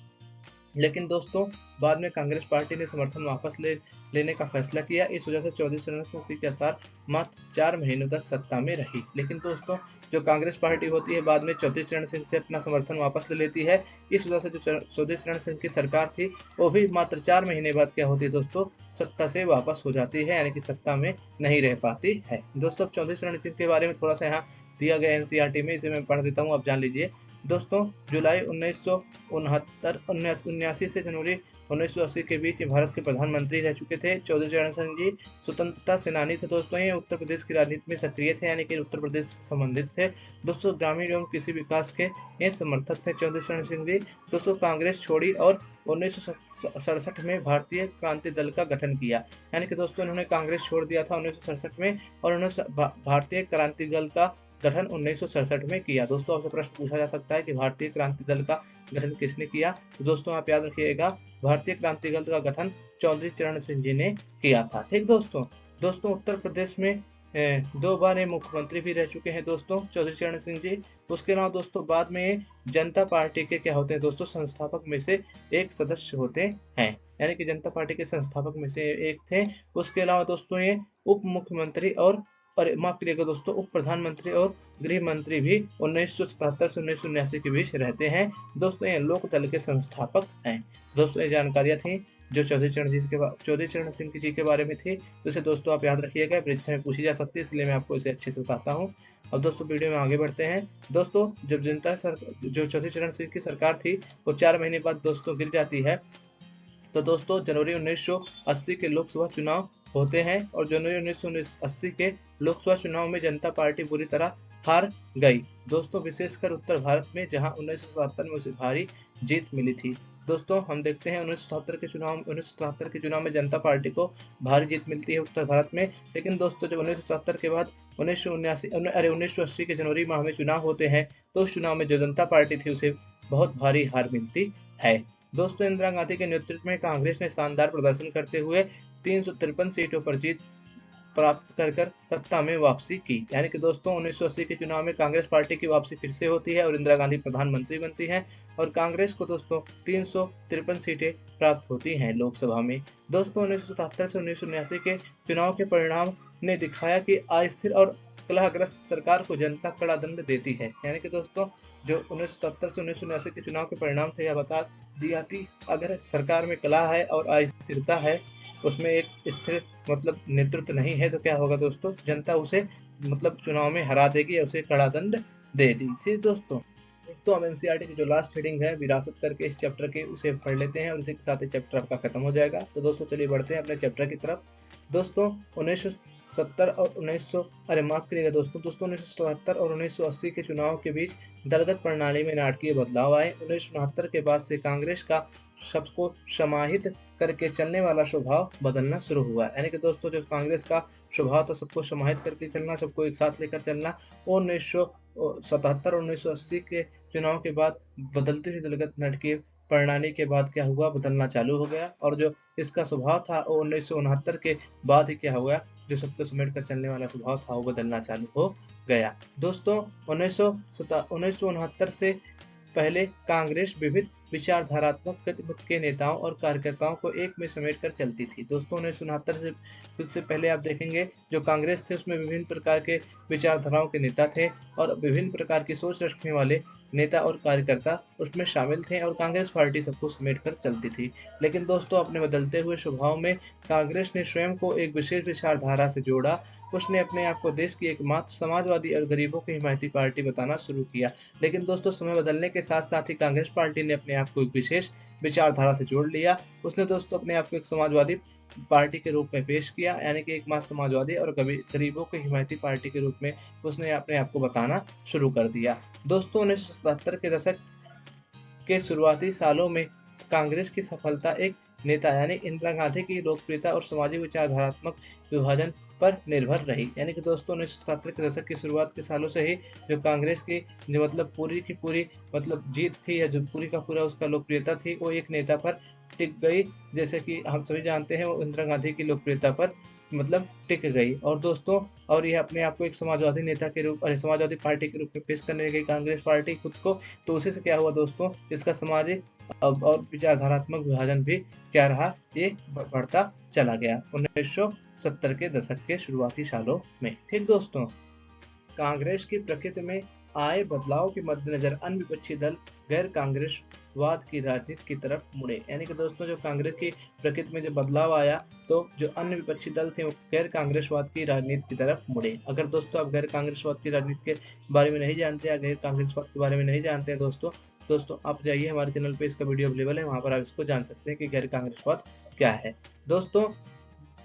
लेकिन दोस्तों बाद में कांग्रेस पार्टी ने समर्थन वापस लेने का फैसला किया। इस वजह से चौधरी चरण सिंह के साथ मात्र 4 महीनों तक सत्ता में रही। लेकिन दोस्तों जो कांग्रेस पार्टी होती है बाद में चौधरी चरण सिंह से अपना समर्थन वापस ले लेती है। इस वजह से जो चौधरी चरण सिंह की सरकार थी वो भी मात्र 4 महीने बाद क्या होती है दोस्तों, सत्ता से वापस हो जाती है, यानी कि सत्ता में नहीं रह पाती है। दोस्तों चौधरी चरण सिंह के बारे में थोड़ा सा यहाँ दिया गया एनसीईआरटी में, इसे मैं पढ़ देता हूँ, आप जान लीजिए। दोस्तों जुलाई 1979 से जनवरी 1980 के बीच भारत के प्रधानमंत्री रह चुके थे। चौधरी चरण सिंह जी स्वतंत्रता सेनानी थे दोस्तों, ये उत्तर प्रदेश की राजनीति में सक्रिय थे, यानी कि उत्तर प्रदेश से संबंधित थे। दोस्तों ग्रामीण एवं कृषि विकास के ये समर्थक थे चौधरी चरण सिंह जी। दोस्तों कांग्रेस छोड़ी और 1967 में भारतीय क्रांति दल का गठन किया, यानी कि दोस्तों इन्होंने कांग्रेस छोड़ दिया था 1967 में और उन्होंने भारतीय क्रांति दल का गठन 1967 में किया। दोस्तों आपसे प्रश्न पूछा जा सकता है कि भारतीय क्रांति दल का गठन किसने किया, तो दोस्तों आप याद रखिएगा भारतीय क्रांति दल का गठन चौधरी चरण सिंह जी ने किया था। ठीक दोस्तों उत्तर प्रदेश में 2 बार ये मुख्यमंत्री भी रह चुके हैं दोस्तों चौधरी चरण सिंह जी। उसके अलावा दोस्तों बाद में जनता पार्टी के क्या होते हैं दोस्तों, संस्थापक में से एक सदस्य होते हैं, यानी कि जनता पार्टी के संस्थापक में से एक थे। उसके अलावा दोस्तों ये उप मुख्यमंत्री और माफ करिएगा दोस्तों उप प्रधानमंत्री और गृह मंत्री भी 1977 से 1979 के बीच रहते हैं। दोस्तों ये लोक दल के संस्थापक हैं। दोस्तों ये जानकारियां थी जो चौधरी चरण सिंह जी के बारे में थी, जिसे दोस्तों आप याद रखिएगा, परीक्षा में पूछी जा सकती है, इसलिए मैं आपको इसे अच्छे से बताता हूँ। अब दोस्तों वीडियो में आगे बढ़ते हैं। दोस्तों जब जो चौधरी चरण सिंह की सरकार थी वो 4 महीने बाद दोस्तों गिर जाती है, तो दोस्तों जनवरी 1980 के लोकसभा चुनाव होते हैं और जनवरी 1980 के लोकसभा चुनाव में जनता पार्टी बुरी तरह हार गई दोस्तों, विशेषकर उत्तर भारत में, जहां 1977 में उसे भारी जीत मिली थी। दोस्तों हम देखते हैं 1977 के चुनाव में जनता पार्टी को भारी जीत मिलती है उत्तर भारत में। लेकिन दोस्तों जब 1977 के बाद 1980 के जनवरी माह में चुनाव होते हैं तो उस चुनाव में जो जनता पार्टी थी उसे बहुत भारी हार मिलती है। दोस्तों इंदिरा गांधी के नेतृत्व में कांग्रेस ने शानदार प्रदर्शन करते हुए 353 सीटों पर जीत प्राप्त कर सत्ता में वापसी की, यानी कि दोस्तों 1980 के चुनाव में कांग्रेस पार्टी की वापसी फिर से होती है और इंदिरा गांधी प्रधानमंत्री बनती हैं और कांग्रेस को दोस्तों 353 सीटें प्राप्त होती हैं लोकसभा में। दोस्तों 1977 से 1979 के चुनाव के परिणाम ने दिखाया कि अस्थिर और कलहग्रस्त सरकार को जनता कड़ा दंड देती है, यानी कि दोस्तों जो 1977 से 1979 के चुनाव के परिणाम थे यह बता दिया कि अगर सरकार में कलह है और अस्थिरता है, उसमें एक स्थिर मतलब नेतृत्व नहीं है, तो क्या होगा दोस्तों, जनता उसे मतलब चुनाव में हरा देगी, उसे कड़ा दंड देगी। ठीक दोस्तों अब एनसीईआरटी की जो लास्ट हेडिंग है विरासत करके इस चैप्टर के उसे पढ़ लेते हैं और इसी के साथ ही चैप्टर आपका खत्म हो जाएगा। तो दोस्तों चलिए बढ़ते हैं अपने चैप्टर की तरफ। दोस्तों 1970 और 1977 और 1980 के चुनाव के बीच दलगत प्रणाली में नाटकीय बदलाव आए। 1969 के बाद से कांग्रेस का सबको समाहित करके चलने वाला स्वभाव बदलना शुरू हुआ, यानी कि दोस्तों जो कांग्रेस का स्वभाव था सबको समाहित करके चलना, सबको एक साथ लेकर चलना, वो 1977 और 1980 के चुनाव के बाद बदलती हुई दलगत नाटकीय प्रणाली के बाद क्या हुआ, बदलना चालू हो गया। और जो इसका स्वभाव था वो 1969 के बाद ही क्या हो गया, जो सबको समेट कर चलने वाला स्वभाव था वो बदलना चालू हो गया। दोस्तों 1969 से पहले कांग्रेस विविध विचारधारात्मक गतिविधि के नेताओं और कार्यकर्ताओं को एक में समेट कर चलती थी। दोस्तों 1969 से कुछ से पहले आप देखेंगे जो कांग्रेस थे उसमें विभिन्न प्रकार के विचारधाराओं के नेता थे और विभिन्न प्रकार की सोच रखने वाले नेता और कार्यकर्ता उसमें शामिल थे और कांग्रेस पार्टी सबको समेट कर चलती थी। लेकिन दोस्तों अपने बदलते हुए स्वभाव में कांग्रेस ने स्वयं को एक विशेष विचारधारा से जोड़ा। उसने अपने आप को देश की एकमात्र समाजवादी और गरीबों की हिमायती पार्टी बताना शुरू किया। लेकिन दोस्तों समय बदलने के साथ साथ ही कांग्रेस पार्टी ने अपने आप को एक विशेष विचारधारा से जोड़ लिया। उसने दोस्तों अपने आप को एक समाजवादी पार्टी के रूप में पेश किया, यानी कि एकमात्र समाजवादी और गरीबों की हिमायती पार्टी के रूप में उसने अपने आप को बताना शुरू कर दिया। दोस्तों 1977 के दशक के शुरुआती सालों में कांग्रेस की सफलता एक नेता यानी इंदिरा गांधी की लोकप्रियता और सामाजिक विचारधारात्मक विभाजन पर निर्भर रही। यानी कि दोस्तों 1970 के दशक की शुरुआत के सालों से ही जो कांग्रेस की जो मतलब पूरी की पूरी मतलब जीत थी या जो पूरी का पूरा उसका लोकप्रियता थी वो एक नेता पर टिक गई। जैसे कि हम सभी जानते हैं वो इंदिरा गांधी की लोकप्रियता पर मतलब टिक गई। और दोस्तों और यह अपने आप को एक समाजवादी नेता के रूप और समाजवादी पार्टी के रूप में पेश करने गई कांग्रेस पार्टी खुद को, तो उसी से क्या हुआ दोस्तों, इसका सामाजिक और विचारधारात्मक विभाजन भी क्या रहा, ये बढ़ता चला गया 1970 के दशक के शुरुआती सालों में। ठीक दोस्तों, कांग्रेस की प्रकृति में आए बदलाव के मद्देनजर अन्य विपक्षी दल गैर कांग्रेसवाद की राजनीति की तरफ मुड़े। यानी कि दोस्तों जो कांग्रेस की प्रकृति में जो बदलाव आया तो जो अन्य विपक्षी दल थे वो गैर कांग्रेसवाद की राजनीति की तरफ मुड़े। अगर दोस्तों आप गैर कांग्रेसवाद की राजनीति के बारे में नहीं जानते या गैर कांग्रेसवाद के बारे में नहीं जानते हैं दोस्तों आप जाइए हमारे चैनल पे, इसका वीडियो अवेलेबल है, वहाँ पर आप इसको जान सकते हैं कि गैर कांग्रेसवाद क्या है। दोस्तों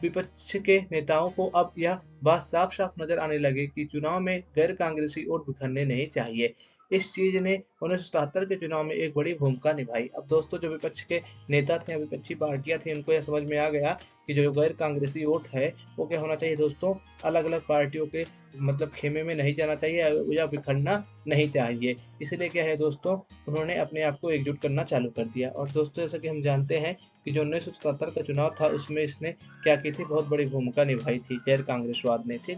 विपक्ष के नेताओं को अब यह बात साफ साफ नजर आने लगी कि चुनाव में गैर कांग्रेसी वोट बिखरने नहीं चाहिए। इस चीज ने 1977 के चुनाव में एक बड़ी भूमिका निभाई। अब दोस्तों जो विपक्ष के नेता थे, विपक्षी पार्टियां थी, उनको यह समझ में आ गया कि जो गैर कांग्रेसी वोट है वो क्या होना चाहिए दोस्तों, अलग अलग पार्टियों के मतलब खेमे में नहीं जाना चाहिए या बिखरना नहीं चाहिए। इसलिए क्या है दोस्तों, उन्होंने अपने आप को एकजुट करना चालू कर दिया। और दोस्तों जैसा कि हम जानते हैं कि जो 1977 का चुनाव था उसमें इसने क्या की थी, बहुत बड़ी भूमिका निभाई थी गैर कांग्रेसवाद ने। ठीक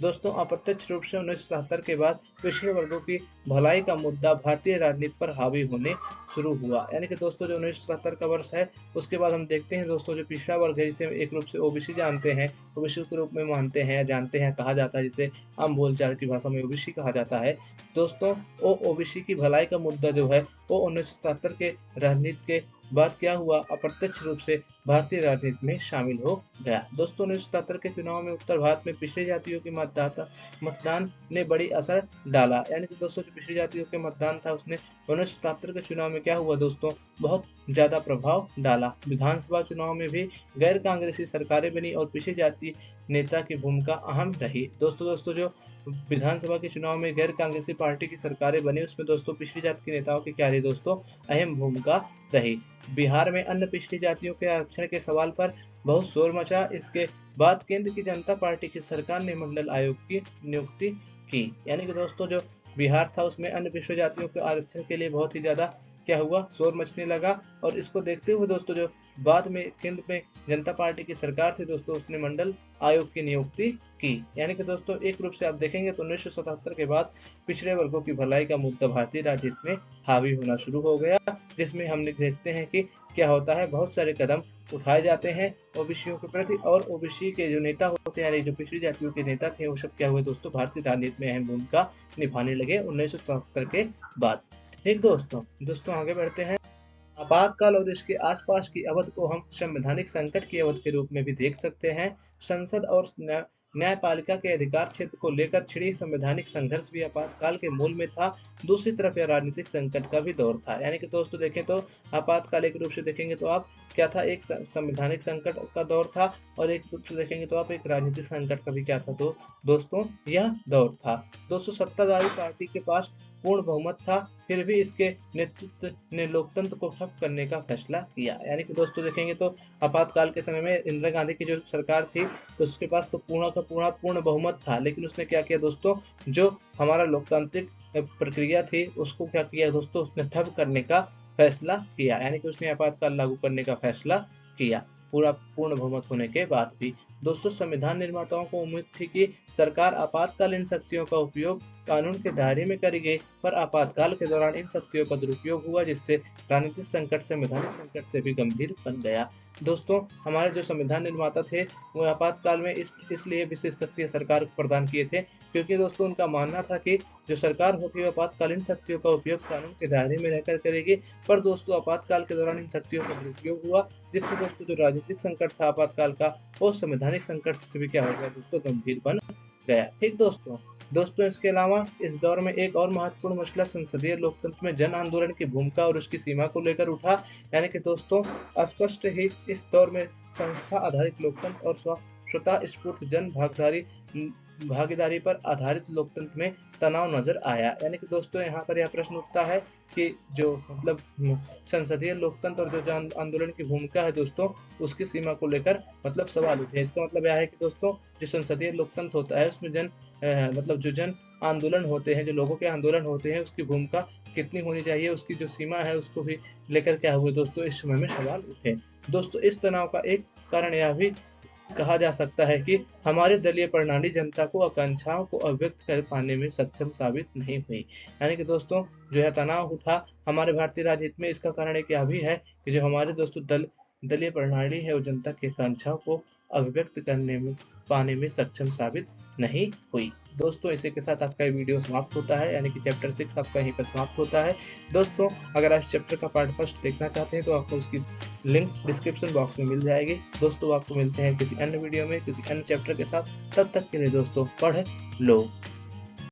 दोस्तों अप्रत्यक्ष रूप से 1977 के बाद पिछड़े वर्गों की भलाई का मुद्दा भारतीय राजनीति पर हावी होने शुरू हुआ। यानी कि दोस्तों जो 1977 का वर्ष है उसके बाद हम देखते हैं दोस्तों जो पिछड़ा वर्ग है जिसे एक रूप से ओबीसी जानते हैं, ओबीसी के रूप में मानते हैं, जानते हैं, कहा जाता है, जिसे आम बोलचाल की भाषा में ओबीसी कहा जाता है। दोस्तों वो ओबीसी की भलाई का मुद्दा जो है वो 1977 के राजनीति के बाद क्या हुआ, अप्रत्यक्ष रूप से भारतीय राजनीति में शामिल हो गया। दोस्तों 1977 के चुनाव में उत्तर भारत में पिछड़ी जातियों के मतदान ने बड़ी असर डाला। यानी कि दोस्तों जो पिछड़ी जातियों के मतदान था उसने 1977 के चुनाव में क्या हुआ दोस्तों, बहुत ज्यादा प्रभाव डाला। विधानसभा चुनाव में भी गैर कांग्रेसी सरकारें बनी और पिछड़ी जाति नेता की भूमिका अहम रही। दोस्तों जो विधानसभा के चुनाव में गैर कांग्रेसी पार्टी की सरकारें बनी उसमें दोस्तों पिछड़ी जाति के नेताओं की क्या रही दोस्तों, अहम भूमिका रही। बिहार में अन्य पिछड़ी जातियों के आरक्षण के सवाल पर बहुत शोर मचा। इसके बाद केंद्र की जनता पार्टी की सरकार ने मंडल आयोग की नियुक्ति की। यानी कि दोस्तों जो बिहार था उसमें अन्य पिछड़ी जातियों के आरक्षण के लिए बहुत ही ज्यादा क्या हुआ, शोर मचने लगा। और इसको देखते हुए दोस्तों जो बाद में केंद्र में जनता पार्टी की सरकार थी दोस्तों उसने मंडल आयोग की नियुक्ति की। यानी कि दोस्तों एक रूप से आप देखेंगे तो 1977 के बाद पिछड़े वर्गों की भलाई का मुद्दा भारतीय राजनीति में हावी होना शुरू हो गया, जिसमें हम देखते हैं कि क्या होता है, बहुत सारे कदम उठाए जाते हैं ओबीसीओ के प्रति। और ओबीसी के जो नेता होते हैं, जो पिछड़ी जातियों के नेता थे, वो सब क्या हुए दोस्तों, भारतीय राजनीति में अहम भूमिका निभाने लगे 1977 के बाद। ठीक दोस्तों आगे बढ़ते हैं। आपातकाल और इसके आसपास की अवधि को हम संवैधानिक संकट की अवधि के रूप में भी देख सकते हैं। संसद और न्यायपालिका के अधिकार क्षेत्र को लेकर छिड़ी संवैधानिक संघर्ष भी आपातकाल के मूल में था। दूसरी तरफ यह राजनीतिक संकट का भी दौर था। यानी कि दोस्तों देखें तो आपातकाल एक रूप से देखेंगे तो आप क्या था, एक संवैधानिक संकट का दौर था, और एक रूप से देखेंगे तो आप एक राजनीतिक संकट का भी क्या था तो दोस्तों यह दौर था। दोस्तों सत्ताधारी पार्टी के पास पूर्ण बहुमत था, फिर भी इसके नेतृत्व ने लोकतंत्र को ठप करने का फैसला किया। यानी कि दोस्तों देखेंगे तो आपातकाल के समय में इंदिरा गांधी की जो सरकार थी उसके पास तो पूर्ण बहुमत था, लेकिन उसने क्या किया दोस्तों, जो हमारा लोकतांत्रिक प्रक्रिया थी उसको क्या किया दोस्तों, उसने ठप करने का फैसला किया। यानी कि उसने आपातकाल लागू करने का फैसला किया पूर्ण बहुमत होने के बाद भी। दोस्तों संविधान निर्माताओं को उम्मीद थी कि सरकार आपातकालीन शक्तियों का उपयोग कानून के दायरे में करी गई, पर आपातकाल के दौरान इन शक्तियों का दुरुपयोग हुआ, जिससे राजनीतिक संकट संवैधानिक संकट से भी गंभीर बन गया। दोस्तों, हमारे जो संविधान निर्माता थे वो आपातकाल में इसलिए विशेष शक्तियां सरकार को प्रदान किए थे, क्योंकि दोस्तों उनका मानना था कि जो सरकार होगी वो आपातकालीन शक्तियों का उपयोग कानून के दायरे में रहकर करेगी। पर दोस्तों आपातकाल के दौरान इन शक्तियों का दुरुपयोग हुआ, जिससे दोस्तों जो राजनीतिक संकट था आपातकाल का, वो संवैधानिक संकट से भी क्या हो गया दोस्तों, गंभीर बन गया। ठीक दोस्तों, इसके अलावा इस दौर में एक और महत्वपूर्ण मसला संसदीय लोकतंत्र में जन आंदोलन की भूमिका और उसकी सीमा को लेकर उठा। यानी कि दोस्तों स्पष्ट ही इस दौर में संस्था आधारित लोकतंत्र और स्वतः स्फूर्त जन भागीदारी पर आधारित लोकतंत्र में तनाव नजर आया। यानी कि दोस्तों यहाँ पर यह प्रश्न उठता है कि जो मतलब संसदीय लोकतंत्र और जो जन आंदोलन की भूमिका है दोस्तों, उसकी सीमा को लेकर मतलब सवाल उठे। इसका मतलब यह है कि दोस्तों जो संसदीय लोकतंत्र होता है उसमें जो जन आंदोलन होते हैं, जो लोगों के आंदोलन होते हैं, उसकी भूमिका कितनी होनी चाहिए, उसकी जो सीमा है उसको भी लेकर क्या हुए दोस्तों, इस समय में सवाल उठे। दोस्तों इस तनाव का एक कारण यह भी कहा जा सकता है कि हमारी दलीय प्रणाली जनता को आकांक्षाओं को अभिव्यक्त कर पाने में सक्षम साबित नहीं हुई। यानी कि दोस्तों जो है तनाव उठा हमारे भारतीय राजनीति में, इसका कारण एक यह भी है कि जो हमारे दोस्तों दलीय प्रणाली है वो जनता की आकांक्षाओं को अभिव्यक्त करने में पाने में सक्षम साबित नहीं हुई। दोस्तों इसी के साथ आपका ये वीडियो समाप्त होता है, यानी कि चैप्टर 6 आपका यहीं पर समाप्त होता है। दोस्तों अगर आप इस चैप्टर का पार्ट फर्स्ट देखना चाहते हैं तो आपको उसकी लिंक डिस्क्रिप्शन बॉक्स में मिल जाएगी। दोस्तों आपको मिलते हैं किसी अन्य वीडियो में किसी अन्य चैप्टर के साथ, तब तक के लिए दोस्तों पढ़ लो।